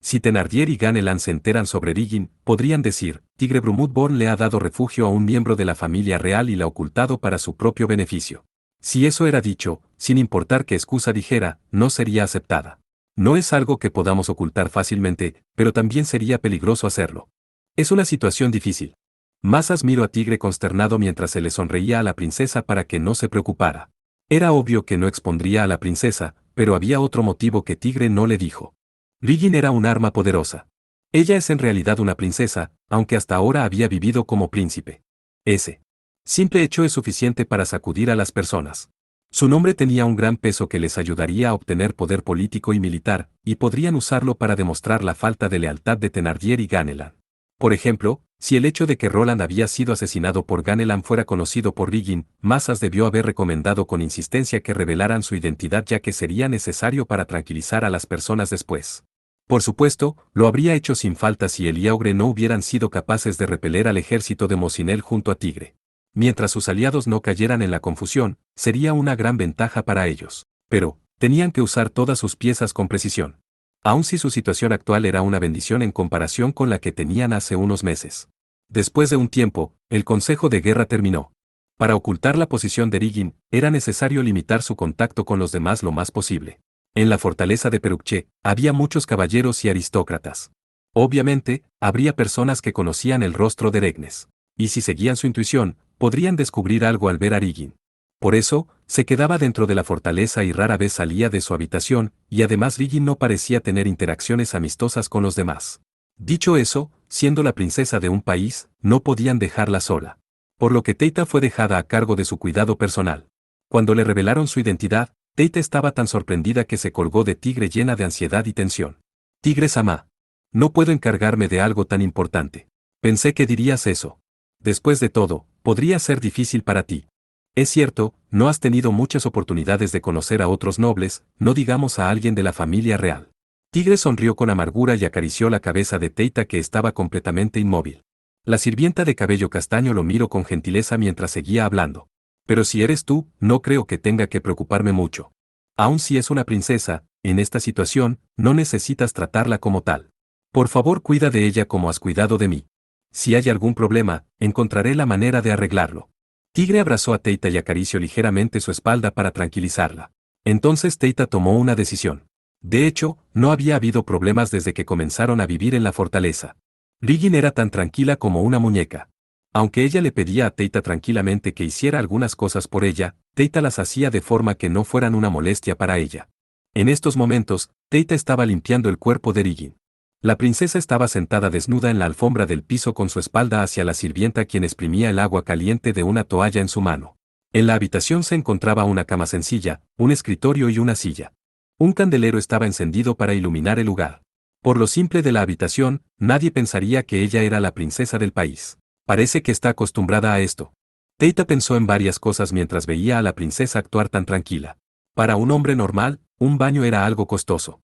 Si Thenardier y Ganelan se enteran sobre Riggin, podrían decir, Tigre Brumudborn le ha dado refugio a un miembro de la familia real y la ha ocultado para su propio beneficio. Si eso era dicho, sin importar qué excusa dijera, no sería aceptada. No es algo que podamos ocultar fácilmente, pero también sería peligroso hacerlo. Es una situación difícil. Masas miró a Tigre consternado mientras se le sonreía a la princesa para que no se preocupara. Era obvio que no expondría a la princesa, pero había otro motivo que Tigre no le dijo. Riggin era un arma poderosa. Ella es en realidad una princesa, aunque hasta ahora había vivido como príncipe. Ese simple hecho es suficiente para sacudir a las personas. Su nombre tenía un gran peso que les ayudaría a obtener poder político y militar, y podrían usarlo para demostrar la falta de lealtad de Thenardier y Ganelan. Por ejemplo, si el hecho de que Roland había sido asesinado por Ganelan fuera conocido por Riggin, Masas debió haber recomendado con insistencia que revelaran su identidad ya que sería necesario para tranquilizar a las personas después. Por supuesto, lo habría hecho sin falta si él y Augre no hubieran sido capaces de repeler al ejército de Mosinel junto a Tigre. Mientras sus aliados no cayeran en la confusión, sería una gran ventaja para ellos. Pero, tenían que usar todas sus piezas con precisión. Aun si su situación actual era una bendición en comparación con la que tenían hace unos meses. Después de un tiempo, el consejo de guerra terminó. Para ocultar la posición de Riggin, era necesario limitar su contacto con los demás lo más posible. En la fortaleza de Peruche, había muchos caballeros y aristócratas. Obviamente, habría personas que conocían el rostro de Regnes. Y si seguían su intuición, podrían descubrir algo al ver a Riggin. Por eso, se quedaba dentro de la fortaleza y rara vez salía de su habitación, y además Riggin no parecía tener interacciones amistosas con los demás. Dicho eso, siendo la princesa de un país, no podían dejarla sola. Por lo que Teita fue dejada a cargo de su cuidado personal. Cuando le revelaron su identidad, Teita estaba tan sorprendida que se colgó de Tigre llena de ansiedad y tensión. Tigre-sama. No puedo encargarme de algo tan importante. Pensé que dirías eso. Después de todo, podría ser difícil para ti. Es cierto, no has tenido muchas oportunidades de conocer a otros nobles, no digamos a alguien de la familia real. Tigre sonrió con amargura y acarició la cabeza de Teita que estaba completamente inmóvil. La sirvienta de cabello castaño lo miró con gentileza mientras seguía hablando. Pero si eres tú, no creo que tenga que preocuparme mucho. Aun si es una princesa, en esta situación, no necesitas tratarla como tal. Por favor, cuida de ella como has cuidado de mí. Si hay algún problema, encontraré la manera de arreglarlo. Tigre abrazó a Teita y acarició ligeramente su espalda para tranquilizarla. Entonces Teita tomó una decisión. De hecho, no había habido problemas desde que comenzaron a vivir en la fortaleza. Riggin era tan tranquila como una muñeca. Aunque ella le pedía a Teita tranquilamente que hiciera algunas cosas por ella, Teita las hacía de forma que no fueran una molestia para ella. En estos momentos, Teita estaba limpiando el cuerpo de Riggin. La princesa estaba sentada desnuda en la alfombra del piso con su espalda hacia la sirvienta quien exprimía el agua caliente de una toalla en su mano. En la habitación se encontraba una cama sencilla, un escritorio y una silla. Un candelero estaba encendido para iluminar el lugar. Por lo simple de la habitación, nadie pensaría que ella era la princesa del país. Parece que está acostumbrada a esto. Teita pensó en varias cosas mientras veía a la princesa actuar tan tranquila. Para un hombre normal, un baño era algo costoso.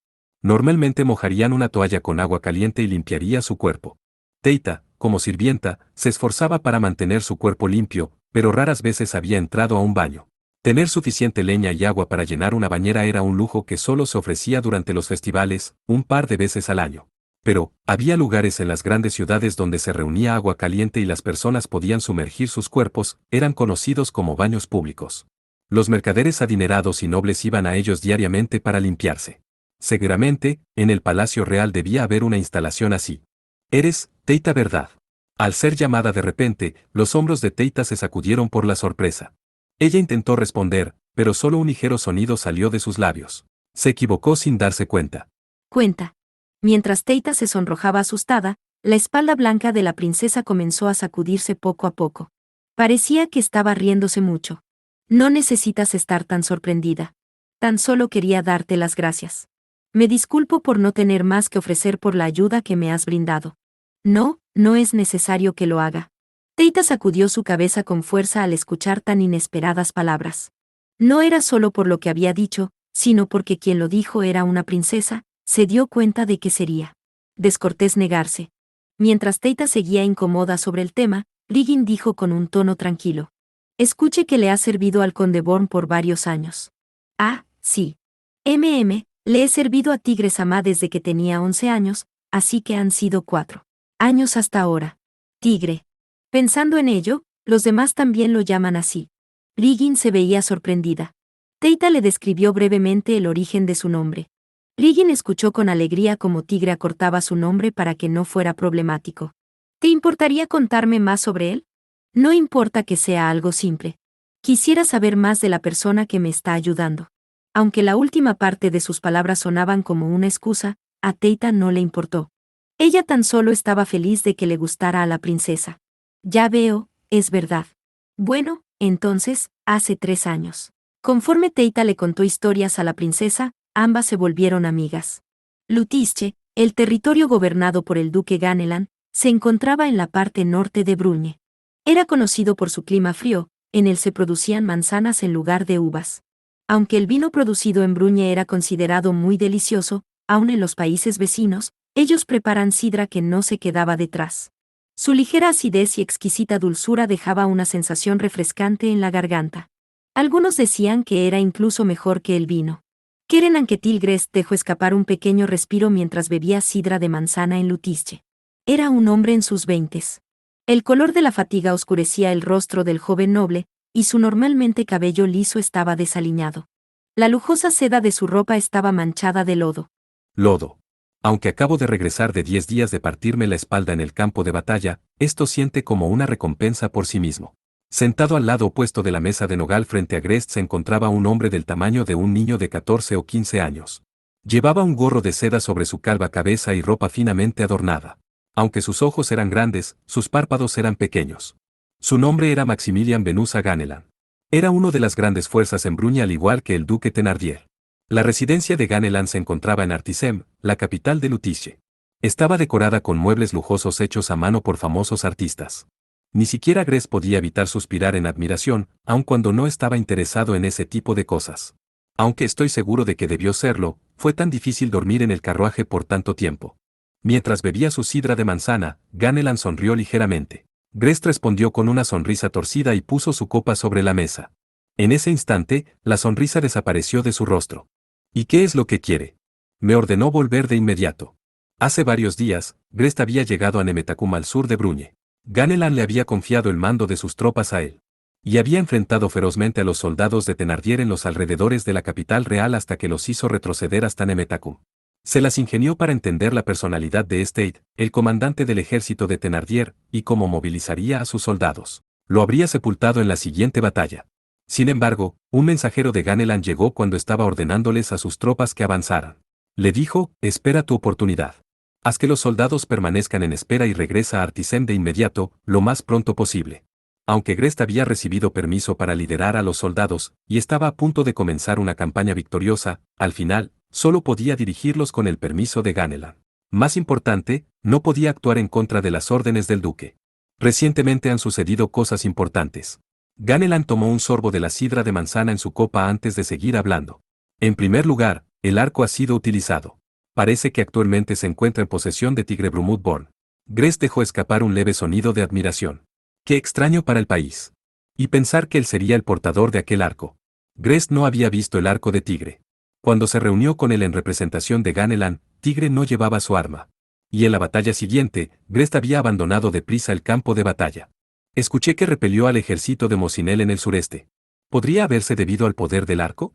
Normalmente mojarían una toalla con agua caliente y limpiaría su cuerpo. Teita, como sirvienta, se esforzaba para mantener su cuerpo limpio, pero raras veces había entrado a un baño. Tener suficiente leña y agua para llenar una bañera era un lujo que solo se ofrecía durante los festivales, un par de veces al año. Pero, había lugares en las grandes ciudades donde se reunía agua caliente y las personas podían sumergir sus cuerpos, eran conocidos como baños públicos. Los mercaderes adinerados y nobles iban a ellos diariamente para limpiarse. Seguramente, en el Palacio Real debía haber una instalación así. Eres, Teita, ¿verdad? Al ser llamada de repente, los hombros de Teita se sacudieron por la sorpresa. Ella intentó responder, pero solo un ligero sonido salió de sus labios. Se equivocó sin darse cuenta. Cuenta. Mientras Teita se sonrojaba asustada, la espalda blanca de la princesa comenzó a sacudirse poco a poco. Parecía que estaba riéndose mucho. No necesitas estar tan sorprendida. Tan solo quería darte las gracias. Me disculpo por no tener más que ofrecer por la ayuda que me has brindado. No, no es necesario que lo haga. Teita sacudió su cabeza con fuerza al escuchar tan inesperadas palabras. No era solo por lo que había dicho, sino porque quien lo dijo era una princesa, se dio cuenta de que sería descortés negarse. Mientras Teita seguía incómoda sobre el tema, Riggin dijo con un tono tranquilo. Escuche que le ha servido al conde Born por varios años. Ah, sí. Le he servido a Tigre Sama desde que tenía 11 años, así que han sido 4 años hasta ahora. Tigre. Pensando en ello, los demás también lo llaman así. Riggin se veía sorprendida. Teita le describió brevemente el origen de su nombre. Riggin escuchó con alegría cómo Tigre acortaba su nombre para que no fuera problemático. ¿Te importaría contarme más sobre él? No importa que sea algo simple. Quisiera saber más de la persona que me está ayudando. Aunque la última parte de sus palabras sonaban como una excusa, a Teita no le importó. Ella tan solo estaba feliz de que le gustara a la princesa. Ya veo, es verdad. Bueno, entonces, hace 3 años. Conforme Teita le contó historias a la princesa, ambas se volvieron amigas. Lutische, el territorio gobernado por el duque Ganelan, se encontraba en la parte norte de Bruñe. Era conocido por su clima frío, en él se producían manzanas en lugar de uvas. Aunque el vino producido en Bruñe era considerado muy delicioso, aun en los países vecinos, ellos preparan sidra que no se quedaba detrás. Su ligera acidez y exquisita dulzura dejaba una sensación refrescante en la garganta. Algunos decían que era incluso mejor que el vino. Keren Anquetil dejó escapar un pequeño respiro mientras bebía sidra de manzana en Lutische. Era un hombre en sus 20s. El color de la fatiga oscurecía el rostro del joven noble, y su normalmente cabello liso estaba desaliñado. La lujosa seda de su ropa estaba manchada de lodo. Lodo. Aunque acabo de regresar de 10 días de partirme la espalda en el campo de batalla, esto siente como una recompensa por sí mismo. Sentado al lado opuesto de la mesa de nogal frente a Grest se encontraba un hombre del tamaño de un niño de 14 o 15 años. Llevaba un gorro de seda sobre su calva cabeza y ropa finamente adornada. Aunque sus ojos eran grandes, sus párpados eran pequeños. Su nombre era Maximilian Venusa Ganelan. Era uno de las grandes fuerzas en Bruña al igual que el duque Thenardier. La residencia de Ganelan se encontraba en Artisem, la capital de Lutische. Estaba decorada con muebles lujosos hechos a mano por famosos artistas. Ni siquiera Grest podía evitar suspirar en admiración, aun cuando no estaba interesado en ese tipo de cosas. Aunque estoy seguro de que debió serlo, fue tan difícil dormir en el carruaje por tanto tiempo. Mientras bebía su sidra de manzana, Ganelan sonrió ligeramente. Grest respondió con una sonrisa torcida y puso su copa sobre la mesa. En ese instante, la sonrisa desapareció de su rostro. ¿Y qué es lo que quiere? Me ordenó volver de inmediato. Hace varios días, Grest había llegado a Nemetacum al sur de Bruñe. Ganelan le había confiado el mando de sus tropas a él. Y había enfrentado ferozmente a los soldados de Thenardier en los alrededores de la capital real hasta que los hizo retroceder hasta Nemetacum. Se las ingenió para entender la personalidad de Stade, el comandante del ejército de Thenardier, y cómo movilizaría a sus soldados. Lo habría sepultado en la siguiente batalla. Sin embargo, un mensajero de Ganelan llegó cuando estaba ordenándoles a sus tropas que avanzaran. Le dijo, espera tu oportunidad. Haz que los soldados permanezcan en espera y regresa a Artisem de inmediato, lo más pronto posible. Aunque Grest había recibido permiso para liderar a los soldados, y estaba a punto de comenzar una campaña victoriosa, al final, solo podía dirigirlos con el permiso de Ganelan. Más importante, no podía actuar en contra de las órdenes del duque. Recientemente han sucedido cosas importantes. Ganelan tomó un sorbo de la sidra de manzana en su copa antes de seguir hablando. En primer lugar, el arco ha sido utilizado. Parece que actualmente se encuentra en posesión de Tigre Brumutborn. Grest dejó escapar un leve sonido de admiración. Qué extraño para el país. Y pensar que él sería el portador de aquel arco. Grest no había visto el arco de Tigre. Cuando se reunió con él en representación de Ganelan, Tigre no llevaba su arma. Y en la batalla siguiente, Grest había abandonado deprisa el campo de batalla. Escuché que repelió al ejército de Mosinel en el sureste. ¿Podría haberse debido al poder del arco?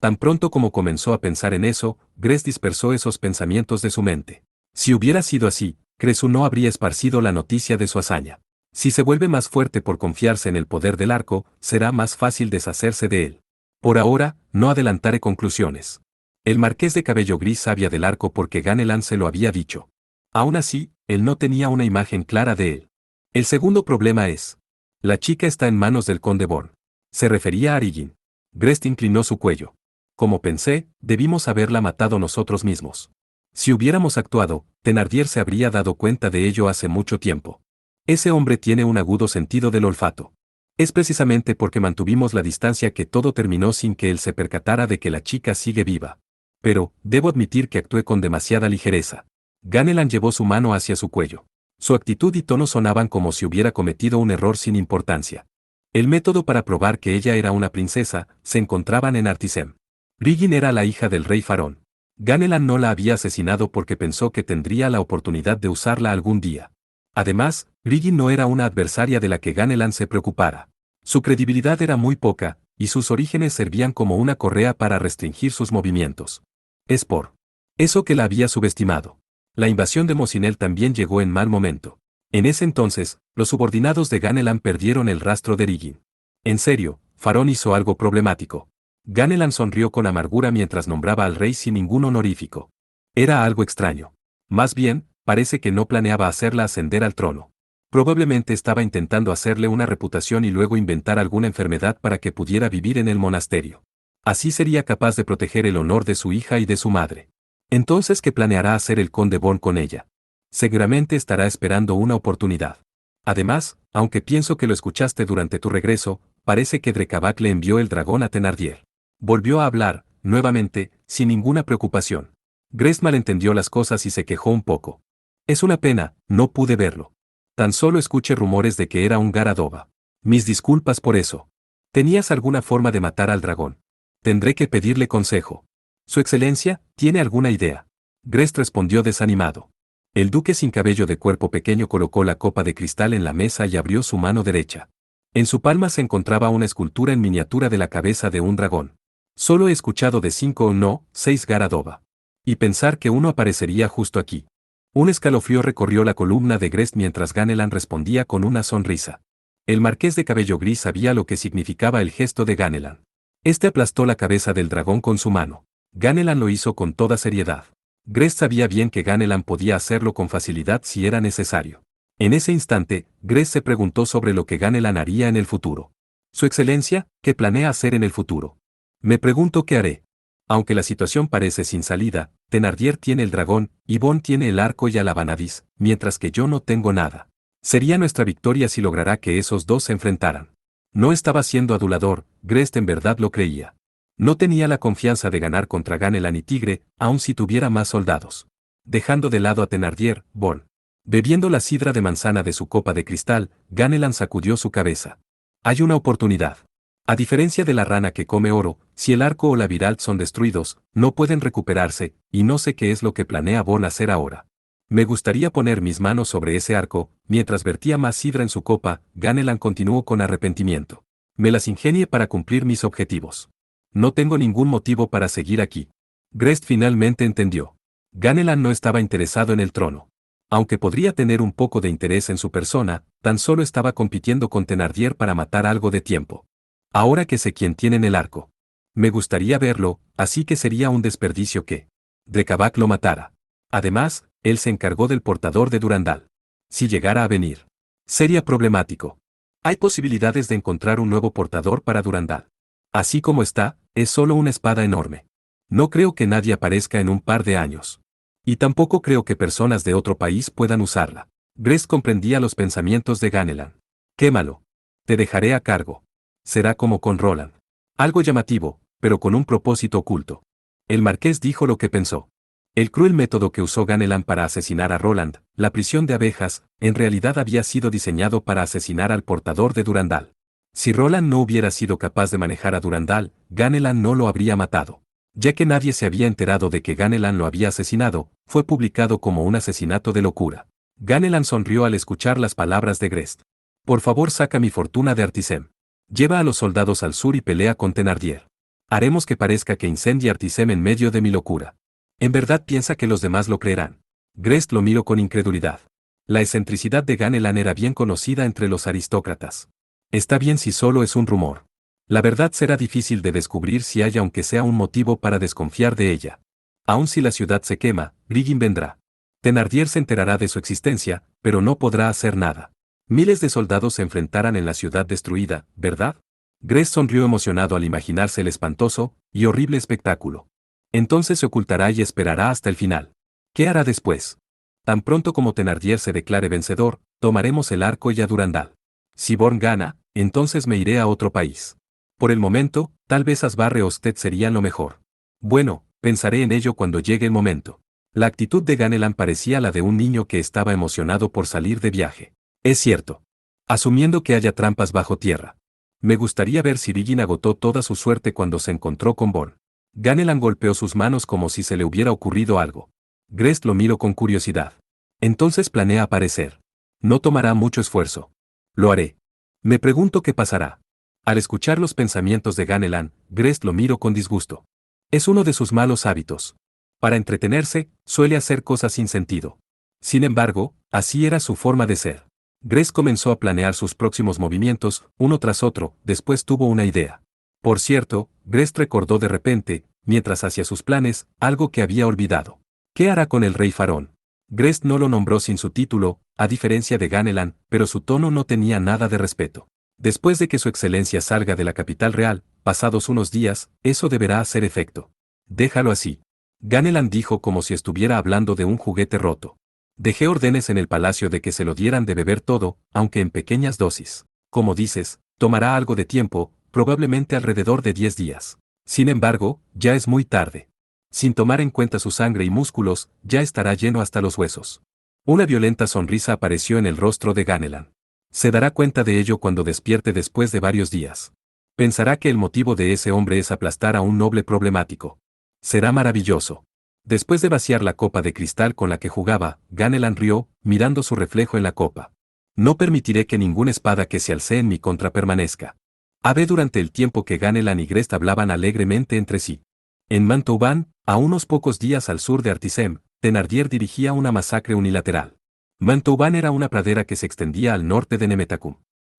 Tan pronto como comenzó a pensar en eso, Grest dispersó esos pensamientos de su mente. Si hubiera sido así, Cresu no habría esparcido la noticia de su hazaña. Si se vuelve más fuerte por confiarse en el poder del arco, será más fácil deshacerse de él. Por ahora, no adelantaré conclusiones. El marqués de cabello gris sabía del arco porque Ganelan se lo había dicho. Aún así, él no tenía una imagen clara de él. El segundo problema es: la chica está en manos del conde Born. Se refería a Riggin. Grest inclinó su cuello. Como pensé, debimos haberla matado nosotros mismos. Si hubiéramos actuado, Thenardier se habría dado cuenta de ello hace mucho tiempo. Ese hombre tiene un agudo sentido del olfato. Es precisamente porque mantuvimos la distancia que todo terminó sin que él se percatara de que la chica sigue viva. Pero, debo admitir que actué con demasiada ligereza. Ganelan llevó su mano hacia su cuello. Su actitud y tono sonaban como si hubiera cometido un error sin importancia. El método para probar que ella era una princesa se encontraban en Artisem. Riggin era la hija del rey Farón. Ganelan no la había asesinado porque pensó que tendría la oportunidad de usarla algún día. Además, Brigitte no era una adversaria de la que Ganelan se preocupara. Su credibilidad era muy poca, y sus orígenes servían como una correa para restringir sus movimientos. Es por eso que la había subestimado. La invasión de Mosinel también llegó en mal momento. En ese entonces, los subordinados de Ganelan perdieron el rastro de Brigitte. En serio, Farón hizo algo problemático. Ganelan sonrió con amargura mientras nombraba al rey sin ningún honorífico. Era algo extraño. Más bien, parece que no planeaba hacerla ascender al trono. Probablemente estaba intentando hacerle una reputación y luego inventar alguna enfermedad para que pudiera vivir en el monasterio. Así sería capaz de proteger el honor de su hija y de su madre. Entonces, ¿qué planeará hacer el conde Born con ella? Seguramente estará esperando una oportunidad. Además, aunque pienso que lo escuchaste durante tu regreso, parece que Drekavac le envió el dragón a Thenardier. Volvió a hablar, nuevamente, sin ninguna preocupación. Grace malentendió las cosas y se quejó un poco. Es una pena, no pude verlo. Tan solo escuché rumores de que era un Garadova. Mis disculpas por eso. ¿Tenías alguna forma de matar al dragón? Tendré que pedirle consejo. Su excelencia, ¿tiene alguna idea? Grace respondió desanimado. El duque sin cabello de cuerpo pequeño colocó la copa de cristal en la mesa y abrió su mano derecha. En su palma se encontraba una escultura en miniatura de la cabeza de un dragón. Solo he escuchado de 5 o no, 6 Garadova. Y pensar que uno aparecería justo aquí. Un escalofrío recorrió la columna de Grace mientras Ganelan respondía con una sonrisa. El marqués de cabello gris sabía lo que significaba el gesto de Ganelan. Este aplastó la cabeza del dragón con su mano. Ganelan lo hizo con toda seriedad. Grace sabía bien que Ganelan podía hacerlo con facilidad si era necesario. En ese instante, Grace se preguntó sobre lo que Ganelan haría en el futuro. Su excelencia, ¿qué planea hacer en el futuro? Me pregunto qué haré. Aunque la situación parece sin salida, Thenardier tiene el dragón, Yvonne tiene el arco y Alavanadis, mientras que yo no tengo nada. Sería nuestra victoria si logrará que esos dos se enfrentaran. No estaba siendo adulador, Grace en verdad lo creía. No tenía la confianza de ganar contra Ganelan y Tigre, aun si tuviera más soldados. Dejando de lado a Thenardier, Born. Bebiendo la sidra de manzana de su copa de cristal, Ganelan sacudió su cabeza. Hay una oportunidad. A diferencia de la rana que come oro, si el arco o la Viralt son destruidos, no pueden recuperarse, y no sé qué es lo que planea Born hacer ahora. Me gustaría poner mis manos sobre ese arco, mientras vertía más sidra en su copa, Ganelan continuó con arrepentimiento. Me las ingenie para cumplir mis objetivos. No tengo ningún motivo para seguir aquí. Grace finalmente entendió. Ganelan no estaba interesado en el trono. Aunque podría tener un poco de interés en su persona, tan solo estaba compitiendo con Thenardier para matar algo de tiempo. Ahora que sé quién tiene en el arco. Me gustaría verlo, así que sería un desperdicio que Drekavac lo matara. Además, él se encargó del portador de Durandal. Si llegara a venir, sería problemático. Hay posibilidades de encontrar un nuevo portador para Durandal. Así como está, es solo una espada enorme. No creo que nadie aparezca en un par de años. Y tampoco creo que personas de otro país puedan usarla. Grace comprendía los pensamientos de Ganelan. Quémalo. Te dejaré a cargo. Será como con Roland. Algo llamativo, pero con un propósito oculto. El marqués dijo lo que pensó. El cruel método que usó Ganelan para asesinar a Roland, la prisión de abejas, en realidad había sido diseñado para asesinar al portador de Durandal. Si Roland no hubiera sido capaz de manejar a Durandal, Ganelan no lo habría matado. Ya que nadie se había enterado de que Ganelan lo había asesinado, fue publicado como un asesinato de locura. Ganelan sonrió al escuchar las palabras de Grest. Por favor, saca mi fortuna de Artisem. Lleva a los soldados al sur y pelea con Thenardier. Haremos que parezca que incendie Artisem en medio de mi locura. ¿En verdad piensa que los demás lo creerán? Grest lo miró con incredulidad. La excentricidad de Ganelan era bien conocida entre los aristócratas. Está bien si solo es un rumor. La verdad será difícil de descubrir si hay aunque sea un motivo para desconfiar de ella. Aun si la ciudad se quema, Brigitte vendrá. Thenardier se enterará de su existencia, pero no podrá hacer nada. Miles de soldados se enfrentarán en la ciudad destruida, ¿verdad? Grace sonrió emocionado al imaginarse el espantoso y horrible espectáculo. Entonces se ocultará y esperará hasta el final. ¿Qué hará después? Tan pronto como Thenardier se declare vencedor, tomaremos el arco y a Durandal. Si Born gana, entonces me iré a otro país. Por el momento, tal vez Asbarre o Osted serían lo mejor. Bueno, pensaré en ello cuando llegue el momento. La actitud de Ganelan parecía la de un niño que estaba emocionado por salir de viaje. Es cierto. Asumiendo que haya trampas bajo tierra. Me gustaría ver si Brigitte agotó toda su suerte cuando se encontró con Born. Ganelan golpeó sus manos como si se le hubiera ocurrido algo. Grest lo miró con curiosidad. Entonces planea aparecer. No tomará mucho esfuerzo. Lo haré. Me pregunto qué pasará. Al escuchar los pensamientos de Ganelan, Grest lo miró con disgusto. Es uno de sus malos hábitos. Para entretenerse, suele hacer cosas sin sentido. Sin embargo, así era su forma de ser. Grest comenzó a planear sus próximos movimientos, uno tras otro, después tuvo una idea. Por cierto, Grest recordó de repente, mientras hacía sus planes, algo que había olvidado. ¿Qué hará con el rey Farón? Grest no lo nombró sin su título, a diferencia de Ganelan, pero su tono no tenía nada de respeto. Después de que su excelencia salga de la capital real, pasados unos días, eso deberá hacer efecto. Déjalo así. Ganelan dijo como si estuviera hablando de un juguete roto. Dejé órdenes en el palacio de que se lo dieran de beber todo, aunque en pequeñas dosis. Como dices, tomará algo de tiempo, probablemente alrededor de 10 días. Sin embargo, ya es muy tarde. Sin tomar en cuenta su sangre y músculos, ya estará lleno hasta los huesos. Una violenta sonrisa apareció en el rostro de Ganelan. Se dará cuenta de ello cuando despierte después de varios días. Pensará que el motivo de ese hombre es aplastar a un noble problemático. Será maravilloso. Después de vaciar la copa de cristal con la que jugaba, Ganelan rió, mirando su reflejo en la copa. No permitiré que ninguna espada que se alce en mi contra permanezca. Habé durante el tiempo que Ganelan y Grest hablaban alegremente entre sí. En Montauban, a unos pocos días al sur de Artisem, Thénardier dirigía una masacre unilateral. Montauban era una pradera que se extendía al norte de Nemetacum.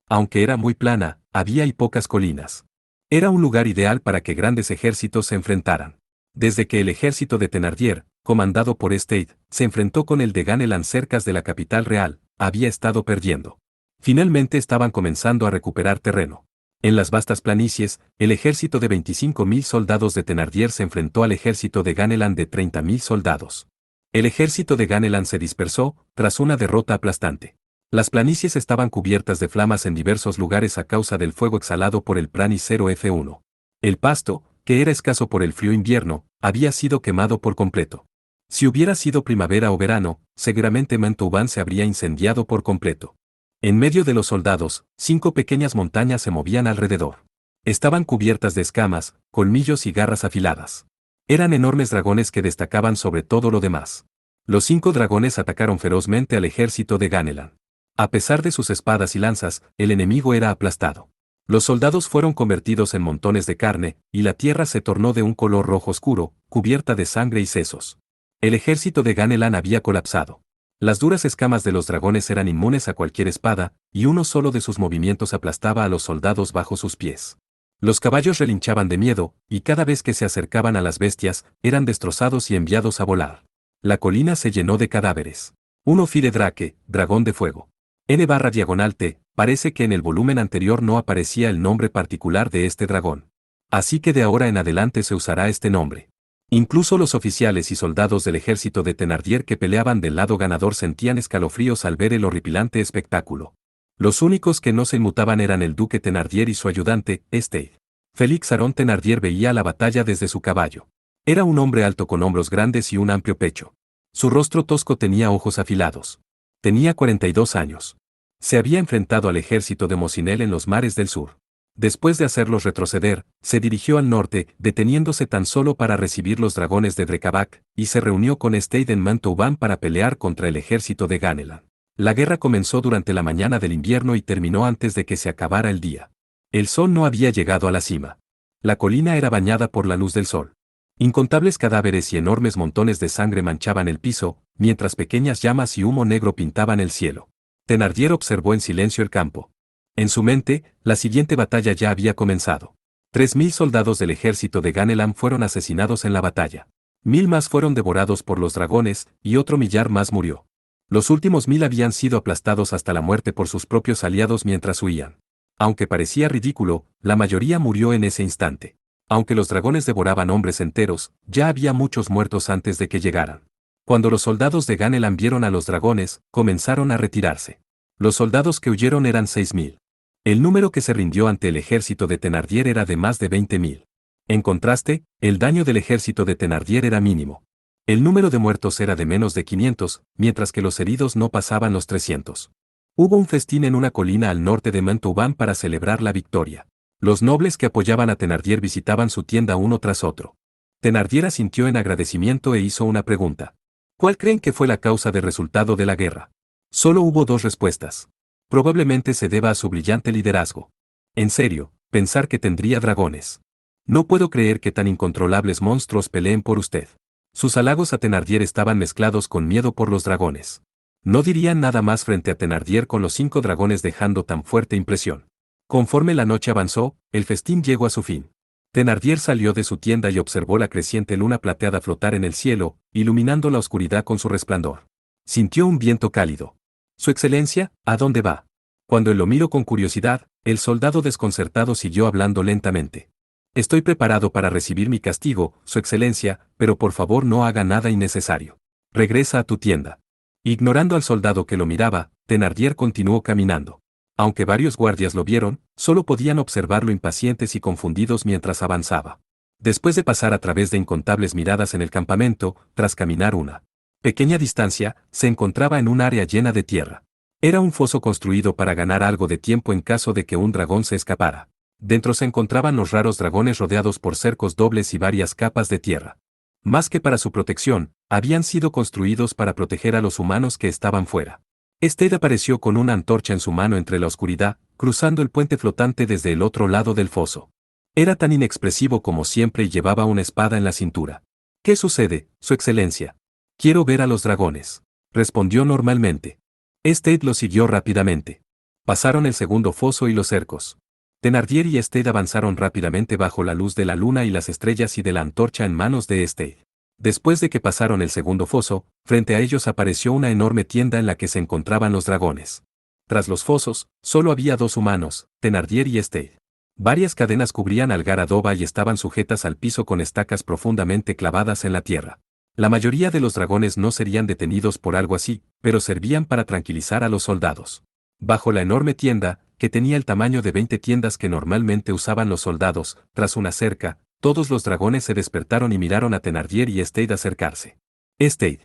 Aunque era muy plana, había y pocas colinas. Era un lugar ideal para que grandes ejércitos se enfrentaran. Desde que el ejército de Thénardier, comandado por Stade, se enfrentó con el de Ganelan cerca de la capital real, había estado perdiendo. Finalmente estaban comenzando a recuperar terreno. En las vastas planicies, el ejército de 25.000 soldados de Thénardier se enfrentó al ejército de Ganelan de 30.000 soldados. El ejército de Ganelan se dispersó, tras una derrota aplastante. Las planicies estaban cubiertas de flamas en diversos lugares a causa del fuego exhalado por el Pranicero F1. El pasto, que era escaso por el frío invierno, había sido quemado por completo. Si hubiera sido primavera o verano, seguramente Montauban se habría incendiado por completo. En medio de los soldados, 5 pequeñas montañas se movían alrededor. Estaban cubiertas de escamas, colmillos y garras afiladas. Eran enormes dragones que destacaban sobre todo lo demás. Los 5 dragones atacaron ferozmente al ejército de Ganelan. A pesar de sus espadas y lanzas, el enemigo era aplastado. Los soldados fueron convertidos en montones de carne, y la tierra se tornó de un color rojo oscuro, cubierta de sangre y sesos. El ejército de Ganelan había colapsado. Las duras escamas de los dragones eran inmunes a cualquier espada, y uno solo de sus movimientos aplastaba a los soldados bajo sus pies. Los caballos relinchaban de miedo, y cada vez que se acercaban a las bestias, eran destrozados y enviados a volar. La colina se llenó de cadáveres. Uno Fire Drake, dragón de fuego. N/T, parece que en el volumen anterior no aparecía el nombre particular de este dragón. Así que de ahora en adelante se usará este nombre. Incluso los oficiales y soldados del ejército de Thénardier que peleaban del lado ganador sentían escalofríos al ver el horripilante espectáculo. Los únicos que no se inmutaban eran el duque Thénardier y su ayudante, Stade. Félix Aron Thénardier veía la batalla desde su caballo. Era un hombre alto con hombros grandes y un amplio pecho. Su rostro tosco tenía ojos afilados. Tenía 42 años. Se había enfrentado al ejército de Mosinel en los mares del sur. Después de hacerlos retroceder, se dirigió al norte, deteniéndose tan solo para recibir los dragones de Drekavac, y se reunió con Stade en Montauban para pelear contra el ejército de Ganelan. La guerra comenzó durante la mañana del invierno y terminó antes de que se acabara el día. El sol no había llegado a la cima. La colina era bañada por la luz del sol. Incontables cadáveres y enormes montones de sangre manchaban el piso, mientras pequeñas llamas y humo negro pintaban el cielo. Thénardier observó en silencio el campo. En su mente, la siguiente batalla ya había comenzado. 3.000 soldados del ejército de Ganelan fueron asesinados en la batalla. 1.000 más fueron devorados por los dragones, y otro millar más murió. Los últimos 1.000 habían sido aplastados hasta la muerte por sus propios aliados mientras huían. Aunque parecía ridículo, la mayoría murió en ese instante. Aunque los dragones devoraban hombres enteros, ya había muchos muertos antes de que llegaran. Cuando los soldados de Ganelan vieron a los dragones, comenzaron a retirarse. Los soldados que huyeron eran 6.000. El número que se rindió ante el ejército de Thénardier era de más de 20.000. En contraste, el daño del ejército de Thénardier era mínimo. El número de muertos era de menos de 500, mientras que los heridos no pasaban los 300. Hubo un festín en una colina al norte de Montauban para celebrar la victoria. Los nobles que apoyaban a Thénardier visitaban su tienda uno tras otro. Thénardier asintió en agradecimiento e hizo una pregunta. ¿Cuál creen que fue la causa del resultado de la guerra? Solo hubo dos respuestas. Probablemente se deba a su brillante liderazgo. En serio, pensar que tendría dragones. No puedo creer que tan incontrolables monstruos peleen por usted. Sus halagos a Thénardier estaban mezclados con miedo por los dragones. No dirían nada más frente a Thénardier con los 5 dragones dejando tan fuerte impresión. Conforme la noche avanzó, el festín llegó a su fin. Thénardier salió de su tienda y observó la creciente luna plateada flotar en el cielo, iluminando la oscuridad con su resplandor. Sintió un viento cálido. Su excelencia, ¿a dónde va? Cuando él lo miró con curiosidad, el soldado desconcertado siguió hablando lentamente. Estoy preparado para recibir mi castigo, su excelencia, pero por favor no haga nada innecesario. Regresa a tu tienda. Ignorando al soldado que lo miraba, Thénardier continuó caminando. Aunque varios guardias lo vieron, solo podían observarlo impacientes y confundidos mientras avanzaba. Después de pasar a través de incontables miradas en el campamento, tras caminar una pequeña distancia, se encontraba en un área llena de tierra. Era un foso construido para ganar algo de tiempo en caso de que un dragón se escapara. Dentro se encontraban los raros dragones rodeados por cercos dobles y varias capas de tierra. Más que para su protección, habían sido construidos para proteger a los humanos que estaban fuera. Stead apareció con una antorcha en su mano entre la oscuridad, cruzando el puente flotante desde el otro lado del foso. Era tan inexpresivo como siempre y llevaba una espada en la cintura. ¿Qué sucede, su excelencia? Quiero ver a los dragones. Respondió normalmente. Stead lo siguió rápidamente. Pasaron el segundo foso y los cercos. Thénardier y Stead avanzaron rápidamente bajo la luz de la luna y las estrellas y de la antorcha en manos de Stead. Después de que pasaron el segundo foso, frente a ellos apareció una enorme tienda en la que se encontraban los dragones. Tras los fosos, solo había 2 humanos, Thénardier y Stead. Varias cadenas cubrían al Garadoba y estaban sujetas al piso con estacas profundamente clavadas en la tierra. La mayoría de los dragones no serían detenidos por algo así, pero servían para tranquilizar a los soldados. Bajo la enorme tienda, que tenía el tamaño de 20 tiendas que normalmente usaban los soldados, tras una cerca, todos los dragones se despertaron y miraron a Thénardier y Stead acercarse. Stead.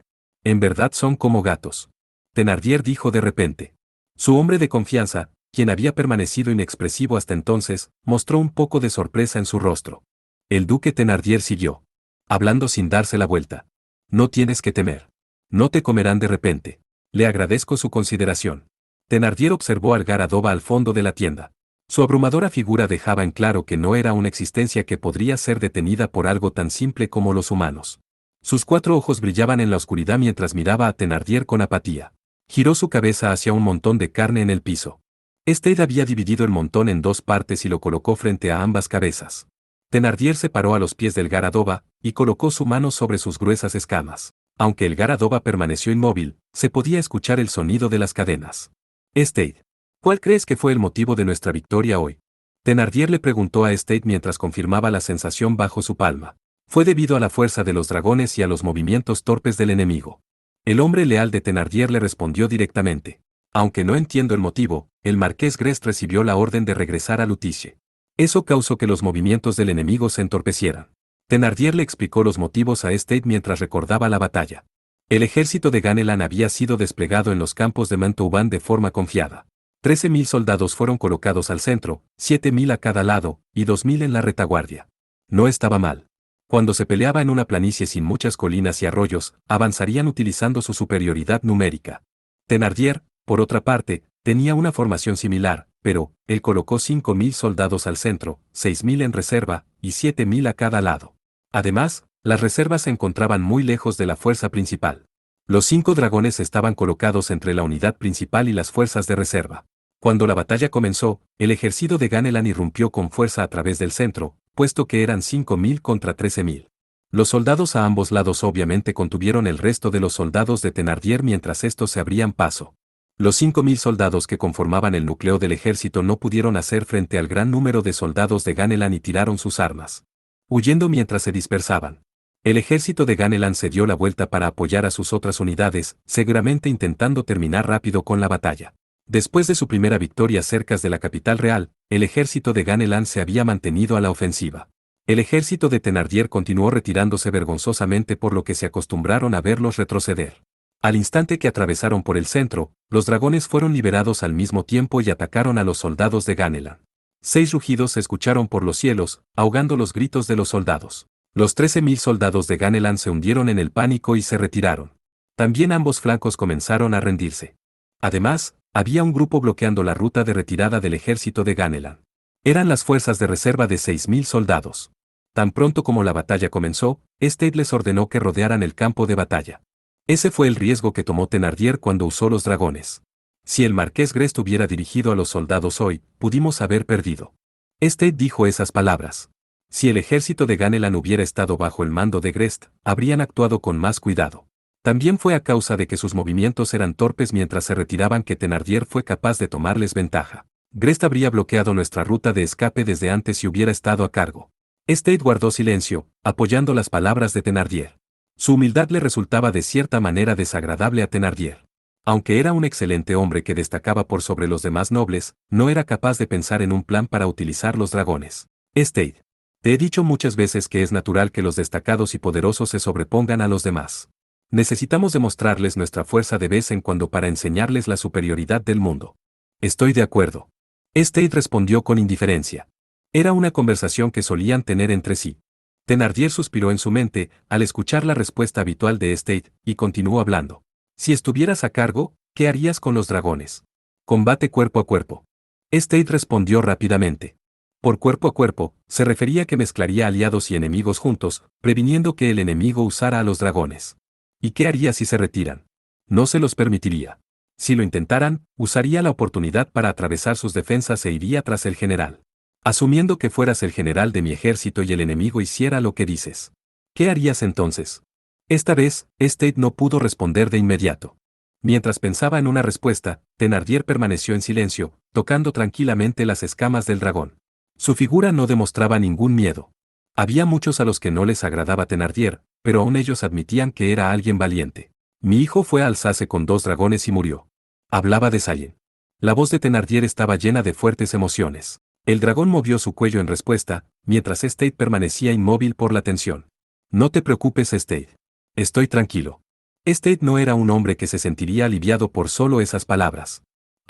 En verdad son como gatos. Thénardier dijo de repente. Su hombre de confianza, quien había permanecido inexpresivo hasta entonces, mostró un poco de sorpresa en su rostro. El duque Thénardier siguió. Hablando sin darse la vuelta. No tienes que temer. No te comerán de repente. Le agradezco su consideración. Thénardier observó al Garadoba al fondo de la tienda. Su abrumadora figura dejaba en claro que no era una existencia que podría ser detenida por algo tan simple como los humanos. Sus 4 ojos brillaban en la oscuridad mientras miraba a Thénardier con apatía. Giró su cabeza hacia un montón de carne en el piso. Stead había dividido el montón en 2 partes y lo colocó frente a ambas cabezas. Thénardier se paró a los pies del Garadoba y colocó su mano sobre sus gruesas escamas. Aunque el Garadoba permaneció inmóvil, se podía escuchar el sonido de las cadenas. Stead. ¿Cuál crees que fue el motivo de nuestra victoria hoy? Thénardier le preguntó a Stead mientras confirmaba la sensación bajo su palma. Fue debido a la fuerza de los dragones y a los movimientos torpes del enemigo. El hombre leal de Thénardier le respondió directamente. Aunque no entiendo el motivo, el marqués Grest recibió la orden de regresar a Luticia. Eso causó que los movimientos del enemigo se entorpecieran. Thénardier le explicó los motivos a Stead mientras recordaba la batalla. El ejército de Ganelan había sido desplegado en los campos de Montauban de forma confiada. 13.000 soldados fueron colocados al centro, 7.000 a cada lado, y 2.000 en la retaguardia. No estaba mal. Cuando se peleaba en una planicie sin muchas colinas y arroyos, avanzarían utilizando su superioridad numérica. Thénardier, por otra parte, tenía una formación similar, pero, él colocó 5.000 soldados al centro, 6.000 en reserva, y 7.000 a cada lado. Además, las reservas se encontraban muy lejos de la fuerza principal. Los 5 dragones estaban colocados entre la unidad principal y las fuerzas de reserva. Cuando la batalla comenzó, el ejército de Ganelan irrumpió con fuerza a través del centro, puesto que eran 5.000 contra 13.000. Los soldados a ambos lados obviamente contuvieron el resto de los soldados de Thénardier mientras estos se abrían paso. Los 5.000 soldados que conformaban el núcleo del ejército no pudieron hacer frente al gran número de soldados de Ganelan y tiraron sus armas, huyendo mientras se dispersaban. El ejército de Ganelan se dio la vuelta para apoyar a sus otras unidades, seguramente intentando terminar rápido con la batalla. Después de su primera victoria cerca de la capital real, el ejército de Ganelan se había mantenido a la ofensiva. El ejército de Thénardier continuó retirándose vergonzosamente por lo que se acostumbraron a verlos retroceder. Al instante que atravesaron por el centro, los dragones fueron liberados al mismo tiempo y atacaron a los soldados de Ganelan. 6 rugidos se escucharon por los cielos, ahogando los gritos de los soldados. Los 13.000 soldados de Ganelan se hundieron en el pánico y se retiraron. También ambos flancos comenzaron a rendirse. Además, había un grupo bloqueando la ruta de retirada del ejército de Ganelan. Eran las fuerzas de reserva de 6.000 soldados. Tan pronto como la batalla comenzó, Stade les ordenó que rodearan el campo de batalla. Ese fue el riesgo que tomó Thénardier cuando usó los dragones. Si el marqués Grest hubiera dirigido a los soldados hoy, pudimos haber perdido. Stade dijo esas palabras. Si el ejército de Ganelan hubiera estado bajo el mando de Grest, habrían actuado con más cuidado. También fue a causa de que sus movimientos eran torpes mientras se retiraban que Thénardier fue capaz de tomarles ventaja. Grest habría bloqueado nuestra ruta de escape desde antes si hubiera estado a cargo. Stade guardó silencio, apoyando las palabras de Thénardier. Su humildad le resultaba de cierta manera desagradable a Thénardier. Aunque era un excelente hombre que destacaba por sobre los demás nobles, no era capaz de pensar en un plan para utilizar los dragones. Stade. Te he dicho muchas veces que es natural que los destacados y poderosos se sobrepongan a los demás. Necesitamos demostrarles nuestra fuerza de vez en cuando para enseñarles la superioridad del mundo. Estoy de acuerdo. Stade respondió con indiferencia. Era una conversación que solían tener entre sí. Thénardier suspiró en su mente al escuchar la respuesta habitual de Stade y continuó hablando. Si estuvieras a cargo, ¿qué harías con los dragones? Combate cuerpo a cuerpo. Stade respondió rápidamente. Por cuerpo a cuerpo, se refería a que mezclaría aliados y enemigos juntos, previniendo que el enemigo usara a los dragones. ¿Y qué haría si se retiran? No se los permitiría. Si lo intentaran, usaría la oportunidad para atravesar sus defensas e iría tras el general. Asumiendo que fueras el general de mi ejército y el enemigo hiciera lo que dices. ¿Qué harías entonces? Esta vez, Stade no pudo responder de inmediato. Mientras pensaba en una respuesta, Thénardier permaneció en silencio, tocando tranquilamente las escamas del dragón. Su figura no demostraba ningún miedo. Había muchos a los que no les agradaba Thénardier, pero aún ellos admitían que era alguien valiente. Mi hijo fue a Alsace con 2 dragones y murió. Hablaba de Sayen. La voz de Thénardier estaba llena de fuertes emociones. El dragón movió su cuello en respuesta, mientras Stade permanecía inmóvil por la tensión. No te preocupes, Stade. Estoy tranquilo. Stade no era un hombre que se sentiría aliviado por solo esas palabras.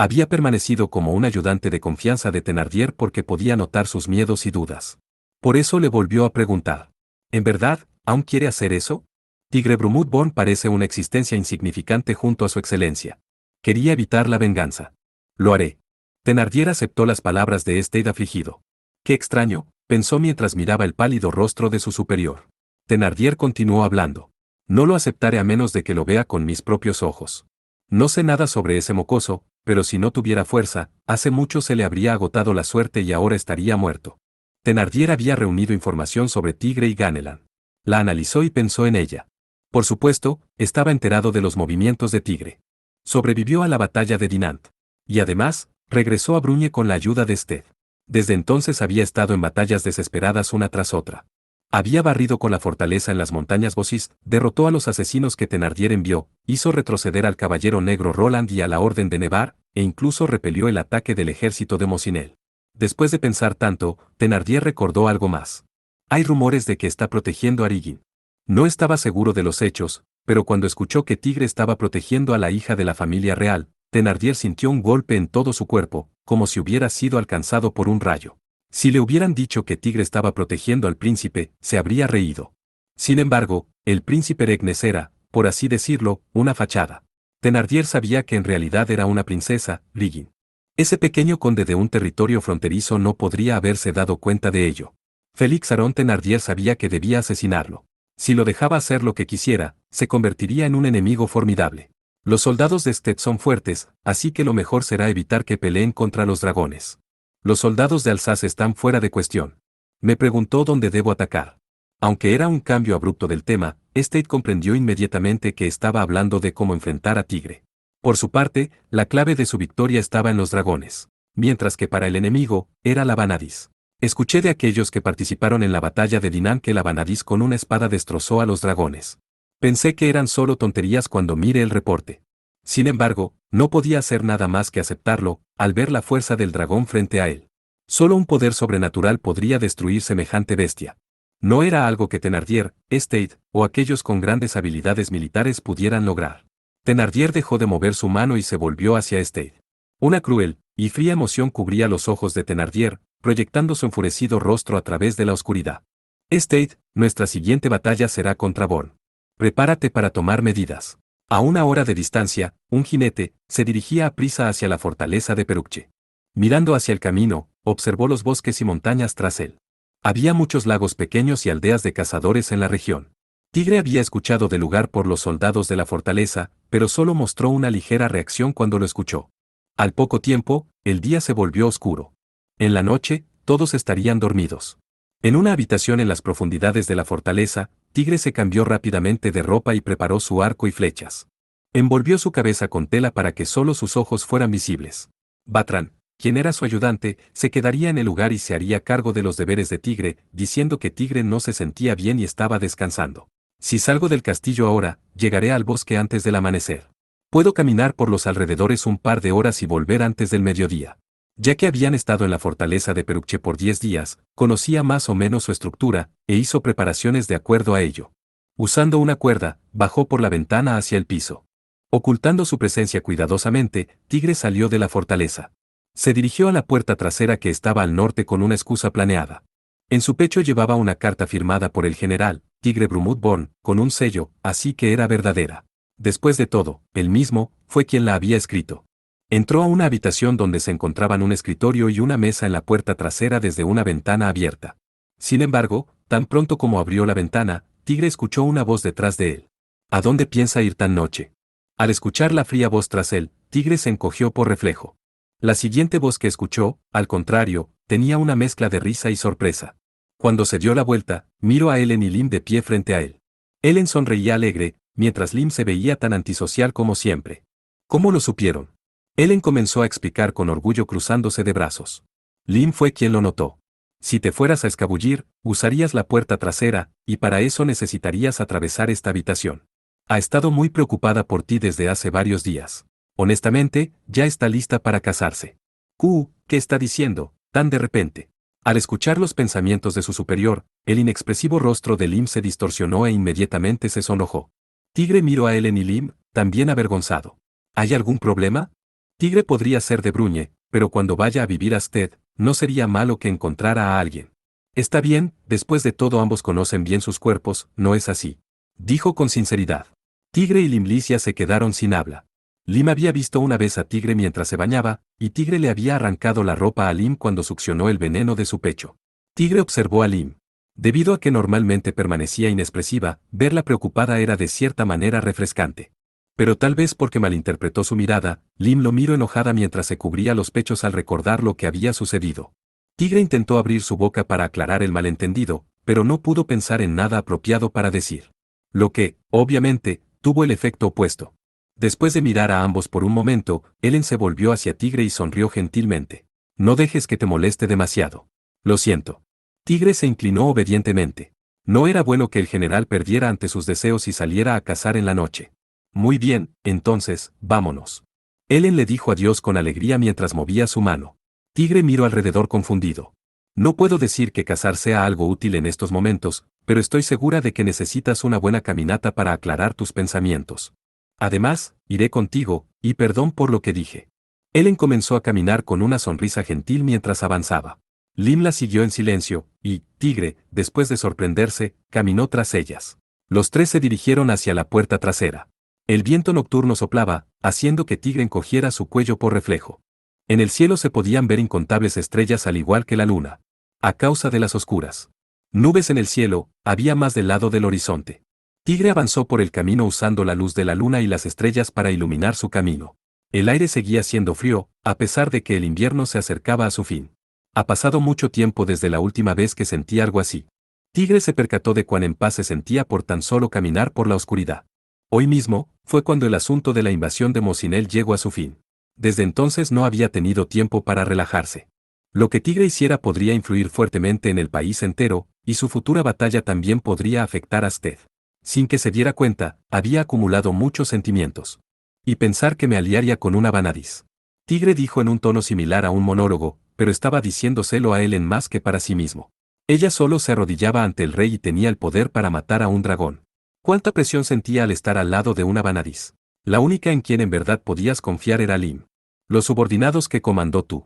Había permanecido como un ayudante de confianza de Thénardier porque podía notar sus miedos y dudas. Por eso le volvió a preguntar. ¿En verdad, aún quiere hacer eso? Tigre Brumudborn parece una existencia insignificante junto a su excelencia. Quería evitar la venganza. Lo haré. Thénardier aceptó las palabras de Stade afligido. Qué extraño, pensó mientras miraba el pálido rostro de su superior. Thénardier continuó hablando. No lo aceptaré a menos de que lo vea con mis propios ojos. No sé nada sobre ese mocoso, pero si no tuviera fuerza, hace mucho se le habría agotado la suerte y ahora estaría muerto. Thénardier había reunido información sobre Tigre y Ganelan. La analizó y pensó en ella. Por supuesto, estaba enterado de los movimientos de Tigre. Sobrevivió a la batalla de Dinant. Y además, regresó a Bruñe con la ayuda de Stade. Desde entonces había estado en batallas desesperadas una tras otra. Había barrido con la fortaleza en las montañas Bossis, derrotó a los asesinos que Thénardier envió, hizo retroceder al caballero negro Roland y a la orden de Nevar, e incluso repelió el ataque del ejército de Mosinel. Después de pensar tanto, Thénardier recordó algo más. Hay rumores de que está protegiendo a Arigin. No estaba seguro de los hechos, pero cuando escuchó que Tigre estaba protegiendo a la hija de la familia real, Thénardier sintió un golpe en todo su cuerpo, como si hubiera sido alcanzado por un rayo. Si le hubieran dicho que Tigre estaba protegiendo al príncipe, se habría reído. Sin embargo, el príncipe Regnes era, por así decirlo, una fachada. Thénardier sabía que en realidad era una princesa, Rigin. Ese pequeño conde de un territorio fronterizo no podría haberse dado cuenta de ello. Félix Aron Thénardier sabía que debía asesinarlo. Si lo dejaba hacer lo que quisiera, se convertiría en un enemigo formidable. Los soldados de Stade son fuertes, así que lo mejor será evitar que peleen contra los dragones. Los soldados de Alsace están fuera de cuestión. Me preguntó dónde debo atacar. Aunque era un cambio abrupto del tema, Stade comprendió inmediatamente que estaba hablando de cómo enfrentar a Tigre. Por su parte, la clave de su victoria estaba en los dragones, mientras que para el enemigo, era la Vanadis. Escuché de aquellos que participaron en la batalla de Dinan que la Vanadis con una espada destrozó a los dragones. Pensé que eran solo tonterías cuando miré el reporte. Sin embargo, no podía hacer nada más que aceptarlo, al ver la fuerza del dragón frente a él. Solo un poder sobrenatural podría destruir semejante bestia. No era algo que Thénardier, Stade, o aquellos con grandes habilidades militares pudieran lograr. Thénardier dejó de mover su mano y se volvió hacia Stade. Una cruel y fría emoción cubría los ojos de Thénardier, proyectando su enfurecido rostro a través de la oscuridad. State, nuestra siguiente batalla será contra Born. Prepárate para tomar medidas. A una hora de distancia, un jinete se dirigía a prisa hacia la fortaleza de Peruche. Mirando hacia el camino, observó los bosques y montañas tras él. Había muchos lagos pequeños y aldeas de cazadores en la región. Tigre había escuchado del lugar por los soldados de la fortaleza, pero solo mostró una ligera reacción cuando lo escuchó. Al poco tiempo, el día se volvió oscuro. En la noche, todos estarían dormidos. En una habitación en las profundidades de la fortaleza, Tigre se cambió rápidamente de ropa y preparó su arco y flechas. Envolvió su cabeza con tela para que solo sus ojos fueran visibles. Batran, quien era su ayudante, se quedaría en el lugar y se haría cargo de los deberes de Tigre, diciendo que Tigre no se sentía bien y estaba descansando. Si salgo del castillo ahora, llegaré al bosque antes del amanecer. Puedo caminar por los alrededores un par de horas y volver antes del mediodía. Ya que habían estado en la fortaleza de Peruche por 10 días, conocía más o menos su estructura, e hizo preparaciones de acuerdo a ello. Usando una cuerda, bajó por la ventana hacia el piso. Ocultando su presencia cuidadosamente, Tigre salió de la fortaleza. Se dirigió a la puerta trasera que estaba al norte con una excusa planeada. En su pecho llevaba una carta firmada por el general, Tigre Brumut Born, con un sello, así que era verdadera. Después de todo, él mismo fue quien la había escrito. Entró a una habitación donde se encontraban un escritorio y una mesa en la puerta trasera desde una ventana abierta. Sin embargo, tan pronto como abrió la ventana, Tigre escuchó una voz detrás de él. ¿A dónde piensa ir tan noche? Al escuchar la fría voz tras él, Tigre se encogió por reflejo. La siguiente voz que escuchó, al contrario, tenía una mezcla de risa y sorpresa. Cuando se dio la vuelta, miró a Ellen y Lim de pie frente a él. Ellen sonreía alegre, mientras Lim se veía tan antisocial como siempre. ¿Cómo lo supieron? Ellen comenzó a explicar con orgullo cruzándose de brazos. Lim fue quien lo notó. Si te fueras a escabullir, usarías la puerta trasera, y para eso necesitarías atravesar esta habitación. Ha estado muy preocupada por ti desde hace varios días. Honestamente, ya está lista para casarse. ¿Qué está diciendo, tan de repente? Al escuchar los pensamientos de su superior, el inexpresivo rostro de Lim se distorsionó e inmediatamente se sonrojó. Tigre miró a Ellen y Lim, también avergonzado. ¿Hay algún problema? Tigre podría ser de Bruñe, pero cuando vaya a vivir a Sted, no sería malo que encontrara a alguien. Está bien, después de todo ambos conocen bien sus cuerpos, ¿no es así? Dijo con sinceridad. Tigre y Limlicia se quedaron sin habla. Lim había visto una vez a Tigre mientras se bañaba, y Tigre le había arrancado la ropa a Lim cuando succionó el veneno de su pecho. Tigre observó a Lim. Debido a que normalmente permanecía inexpresiva, verla preocupada era de cierta manera refrescante. Pero tal vez porque malinterpretó su mirada, Lim lo miró enojada mientras se cubría los pechos al recordar lo que había sucedido. Tigre intentó abrir su boca para aclarar el malentendido, pero no pudo pensar en nada apropiado para decir. Lo que, obviamente, tuvo el efecto opuesto. Después de mirar a ambos por un momento, Ellen se volvió hacia Tigre y sonrió gentilmente. No dejes que te moleste demasiado. Lo siento. Tigre se inclinó obedientemente. No era bueno que el general perdiera ante sus deseos y saliera a cazar en la noche. Muy bien, entonces, vámonos. Ellen le dijo adiós con alegría mientras movía su mano. Tigre miró alrededor confundido. No puedo decir que cazar sea algo útil en estos momentos, pero estoy segura de que necesitas una buena caminata para aclarar tus pensamientos. Además, iré contigo, y perdón por lo que dije. Ellen comenzó a caminar con una sonrisa gentil mientras avanzaba. Lim la siguió en silencio, y, Tigre, después de sorprenderse, caminó tras ellas. Los tres se dirigieron hacia la puerta trasera. El viento nocturno soplaba, haciendo que Tigre encogiera su cuello por reflejo. En el cielo se podían ver incontables estrellas al igual que la luna. A causa de las oscuras nubes en el cielo, había más del lado del horizonte. Tigre avanzó por el camino usando la luz de la luna y las estrellas para iluminar su camino. El aire seguía siendo frío, a pesar de que el invierno se acercaba a su fin. Ha pasado mucho tiempo desde la última vez que sentí algo así. Tigre se percató de cuán en paz se sentía por tan solo caminar por la oscuridad. Hoy mismo, fue cuando el asunto de la invasión de Mosinel llegó a su fin. Desde entonces no había tenido tiempo para relajarse. Lo que Tigre hiciera podría influir fuertemente en el país entero, y su futura batalla también podría afectar a Sted. Sin que se diera cuenta, había acumulado muchos sentimientos. Y pensar que me aliaría con una Vanadis. Tigre dijo en un tono similar a un monólogo, pero estaba diciéndoselo a Ellen más que para sí mismo. Ella solo se arrodillaba ante el rey y tenía el poder para matar a un dragón. ¿Cuánta presión sentía al estar al lado de una Vanadis? La única en quien en verdad podías confiar era Lim. Los subordinados que comandó tu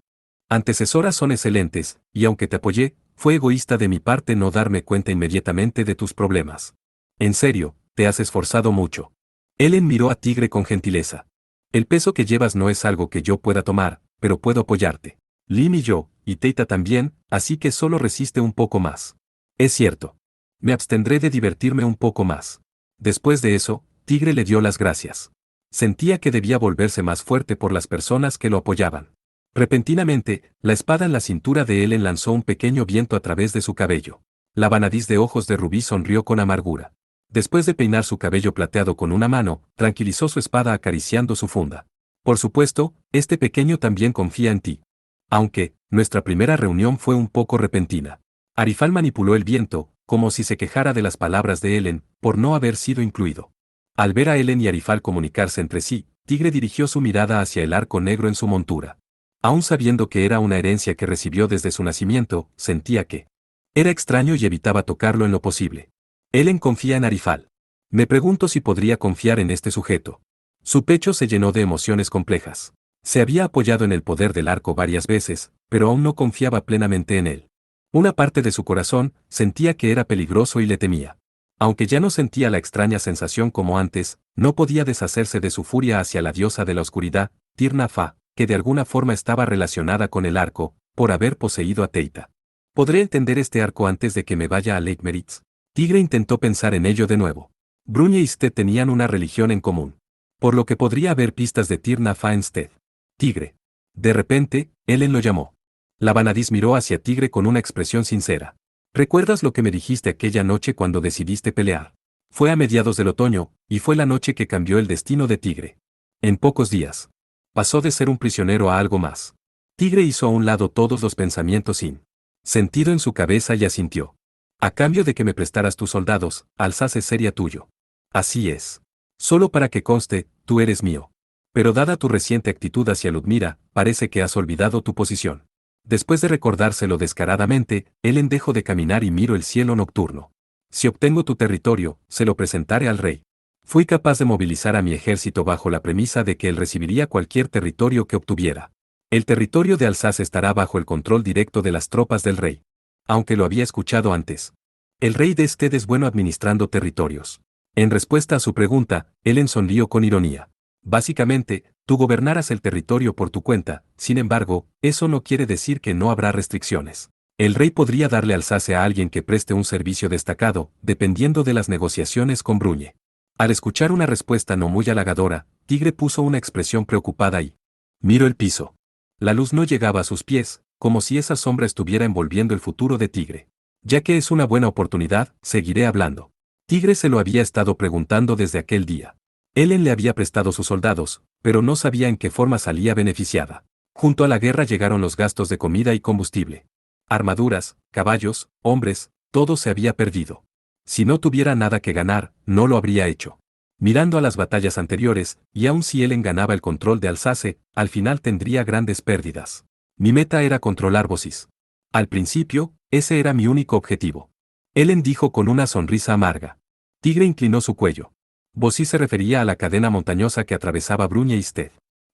antecesora son excelentes, y aunque te apoyé, Fue egoísta de mi parte no darme cuenta inmediatamente de tus problemas. En serio, te has esforzado mucho. Ellen miró a Tigre con gentileza. El peso que llevas no es algo que yo pueda tomar, pero puedo apoyarte. Lim y yo, y Teita también, así que solo resiste un poco más. Es cierto. Me abstendré de divertirme un poco más. Después de eso, Tigre le dio las gracias. Sentía que debía volverse más fuerte por las personas que lo apoyaban. Repentinamente, la espada en la cintura de Ellen lanzó un pequeño viento a través de su cabello. La vanadiz de ojos de Rubí sonrió con amargura. Después de peinar su cabello plateado con una mano, tranquilizó su espada acariciando su funda. Por supuesto, este pequeño también confía en ti. Aunque, nuestra primera reunión fue un poco repentina. Arifal manipuló el viento, como si se quejara de las palabras de Ellen, por no haber sido incluido. Al ver a Ellen y Arifal comunicarse entre sí, Tigre dirigió su mirada hacia el arco negro en su montura. Aún sabiendo que era una herencia que recibió desde su nacimiento, sentía que era extraño y evitaba tocarlo en lo posible. Ellen confía en Arifal. Me pregunto si podría confiar en este sujeto. Su pecho se llenó de emociones complejas. Se había apoyado en el poder del arco varias veces, pero aún no confiaba plenamente en él. Una parte de su corazón sentía que era peligroso y le temía. Aunque ya no sentía la extraña sensación como antes, no podía deshacerse de su furia hacia la diosa de la oscuridad, Tir-Na-Fa, que de alguna forma estaba relacionada con el arco, por haber poseído a Teita. ¿Podré entender este arco antes de que me vaya a Lake Meritz? Tigre intentó pensar en ello de nuevo. Bruñe y Sted tenían una religión en común. Por lo que podría haber pistas de Tir-Na-Fa en Sted. Tigre. De repente, Ellen lo llamó. La Vanadis miró hacia Tigre con una expresión sincera. ¿Recuerdas lo que me dijiste aquella noche cuando decidiste pelear? Fue a mediados del otoño, y fue la noche que cambió el destino de Tigre. En pocos días. Pasó de ser un prisionero a algo más. Tigre hizo a un lado todos los pensamientos sin sentido en su cabeza y asintió. A cambio de que me prestaras tus soldados, Alsace sería tuyo. Así es. Solo para que conste, tú eres mío. Pero dada tu reciente actitud hacia Ludmira, parece que has olvidado tu posición. Después de recordárselo descaradamente, Ellen dejó de caminar y miró el cielo nocturno. Si obtengo tu territorio, se lo presentaré al rey. Fui capaz de movilizar a mi ejército bajo la premisa de que él recibiría cualquier territorio que obtuviera. El territorio de Alsace estará bajo el control directo de las tropas del rey. Aunque lo había escuchado antes. El rey de Sted es bueno administrando territorios. En respuesta a su pregunta, Ellen sonrió con ironía. Básicamente, tú gobernarás el territorio por tu cuenta, sin embargo, eso no quiere decir que no habrá restricciones. El rey podría darle Alsace a alguien que preste un servicio destacado, dependiendo de las negociaciones con Bruñe. Al escuchar una respuesta no muy halagadora, Tigre puso una expresión preocupada y miró el piso. La luz no llegaba a sus pies, como si esa sombra estuviera envolviendo el futuro de Tigre. Ya que es una buena oportunidad, seguiré hablando. Tigre se lo había estado preguntando desde aquel día. Ellen le había prestado sus soldados, pero no sabía en qué forma salía beneficiada. Junto a la guerra llegaron los gastos de comida y combustible. Armaduras, caballos, hombres, todo se había perdido. Si no tuviera nada que ganar, no lo habría hecho. Mirando a las batallas anteriores, y aun si Ellen ganaba el control de Alsace, al final tendría grandes pérdidas. Mi meta era controlar Bosis. Al principio, ese era mi único objetivo. Ellen dijo con una sonrisa amarga. Tigre inclinó su cuello. Bosis se refería a la cadena montañosa que atravesaba Bruñe y Sted.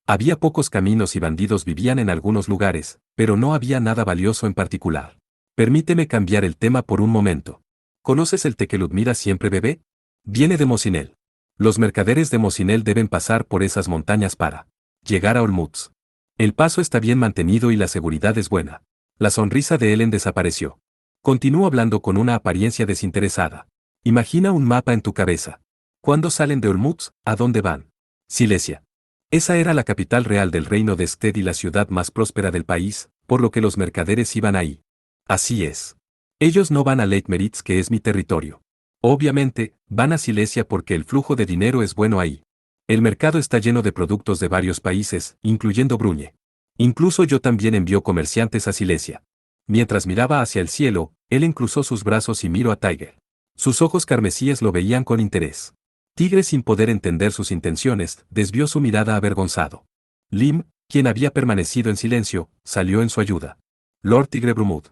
Había pocos caminos y bandidos vivían en algunos lugares, pero no había nada valioso en particular. Permíteme cambiar el tema por un momento. ¿Conoces el té que Ludmira siempre bebe? Viene de Mosinel. Los mercaderes de Mosinel deben pasar por esas montañas para llegar a Olmutz. El paso está bien mantenido y la seguridad es buena. La sonrisa de Ellen desapareció. Continuó hablando con una apariencia desinteresada. Imagina un mapa en tu cabeza. ¿Cuándo salen de Olmutz? ¿A dónde van? Silesia. Esa era la capital real del reino de Sted y la ciudad más próspera del país, por lo que los mercaderes iban ahí. Así es. Ellos no van a Lake Meritz, que es mi territorio. Obviamente, van a Silesia porque el flujo de dinero es bueno ahí. El mercado está lleno de productos de varios países, incluyendo Bruñe. Incluso yo también envío comerciantes a Silesia. Mientras miraba hacia el cielo, él cruzó sus brazos y miró a Tiger. Sus ojos carmesíes lo veían con interés. Tigre, sin poder entender sus intenciones, desvió su mirada avergonzado. Lim, quien había permanecido en silencio, salió en su ayuda. Lord Tigre Brumud.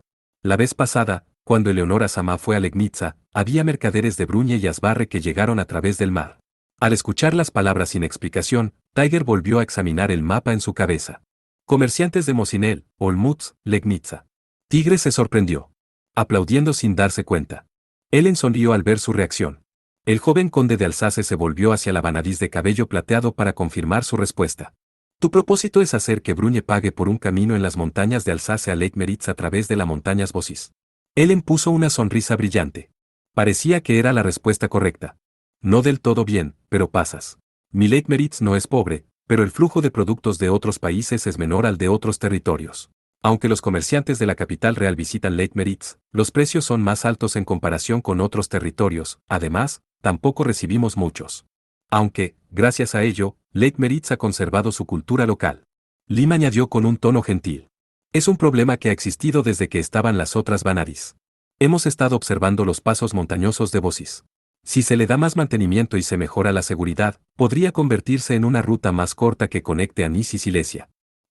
La vez pasada, cuando Eleonora Sama fue a Legnitza, había mercaderes de Bruñe y Asbarre que llegaron a través del mar. Al escuchar las palabras sin explicación, Tiger volvió a examinar el mapa en su cabeza. Comerciantes de Mosinel, Olmutz, Legnitza. Tigre se sorprendió. aplaudiendo sin darse cuenta. Ellen sonrió al ver su reacción. El joven conde de Alsace se volvió hacia la vanadiz de cabello plateado para confirmar su respuesta. Tu propósito es hacer que Brunye pague por un camino en las montañas de Alsace a Leitmeritz a través de las montañas Vossis. Ellen puso una sonrisa brillante. Parecía que era la respuesta correcta. No del todo bien, pero pasas. Mi Leitmeritz no es pobre, pero el flujo de productos de otros países es menor al de otros territorios. Aunque los comerciantes de la capital real visitan Leitmeritz, los precios son más altos en comparación con otros territorios. Además, tampoco recibimos muchos. Aunque, gracias a ello, Leitmeritz ha conservado su cultura local. Lim añadió con un tono gentil. Es un problema que ha existido desde que estaban las otras vanadis. Hemos estado observando los pasos montañosos de Vossis. Si se le da más mantenimiento y se mejora la seguridad, podría convertirse en una ruta más corta que conecte a Nice y Silesia.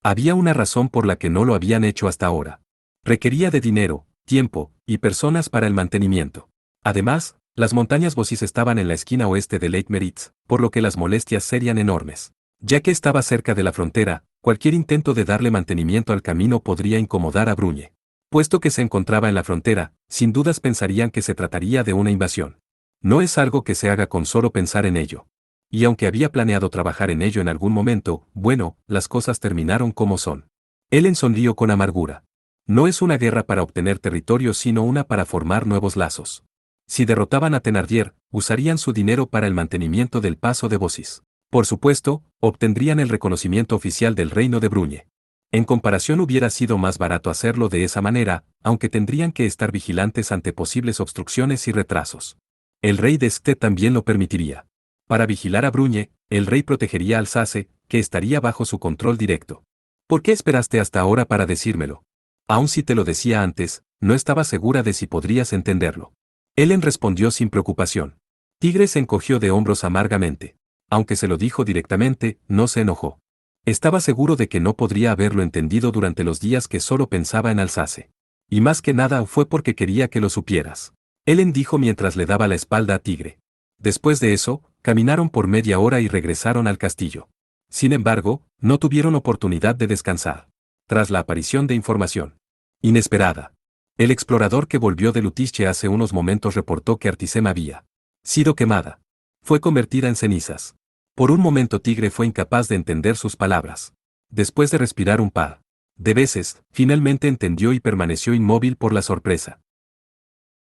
Había una razón por la que no lo habían hecho hasta ahora. Requería de dinero, tiempo y personas para el mantenimiento. Además, las montañas Vossis estaban en la esquina oeste de Leitmeritz, por lo que las molestias serían enormes. Ya que estaba cerca de la frontera, cualquier intento de darle mantenimiento al camino podría incomodar a Brunye. Puesto que se encontraba en la frontera, sin dudas pensarían que se trataría de una invasión. No es algo que se haga con solo pensar en ello. Y aunque había planeado trabajar en ello en algún momento, bueno, las cosas terminaron como son. Ellen sonrió con amargura. No es una guerra para obtener territorio sino una para formar nuevos lazos. Si derrotaban a Thénardier, usarían su dinero para el mantenimiento del paso de Vossis. Por supuesto, obtendrían el reconocimiento oficial del reino de Brunye. En comparación hubiera sido más barato hacerlo de esa manera, aunque tendrían que estar vigilantes ante posibles obstrucciones y retrasos. El rey de Este también lo permitiría. Para vigilar a Brunye, el rey protegería a Alsace, que estaría bajo su control directo. ¿Por qué esperaste hasta ahora para decírmelo? Aun si te lo decía antes, no estaba segura de si podrías entenderlo. Ellen respondió sin preocupación. Tigre se encogió de hombros amargamente. Aunque se lo dijo directamente, no se enojó. Estaba seguro de que no podría haberlo entendido durante los días que solo pensaba en Alsace. Y más que nada fue porque quería que lo supieras. Ellen dijo mientras le daba la espalda a Tigre. Después de eso, caminaron por media hora y regresaron al castillo. Sin embargo, no tuvieron oportunidad de descansar. Tras la aparición de información inesperada, el explorador que volvió de Lutiche hace unos momentos reportó que Artisem había sido quemada. Fue convertida en cenizas. Por un momento Tigre fue incapaz de entender sus palabras. Después de respirar un par de veces, finalmente entendió y permaneció inmóvil por la sorpresa.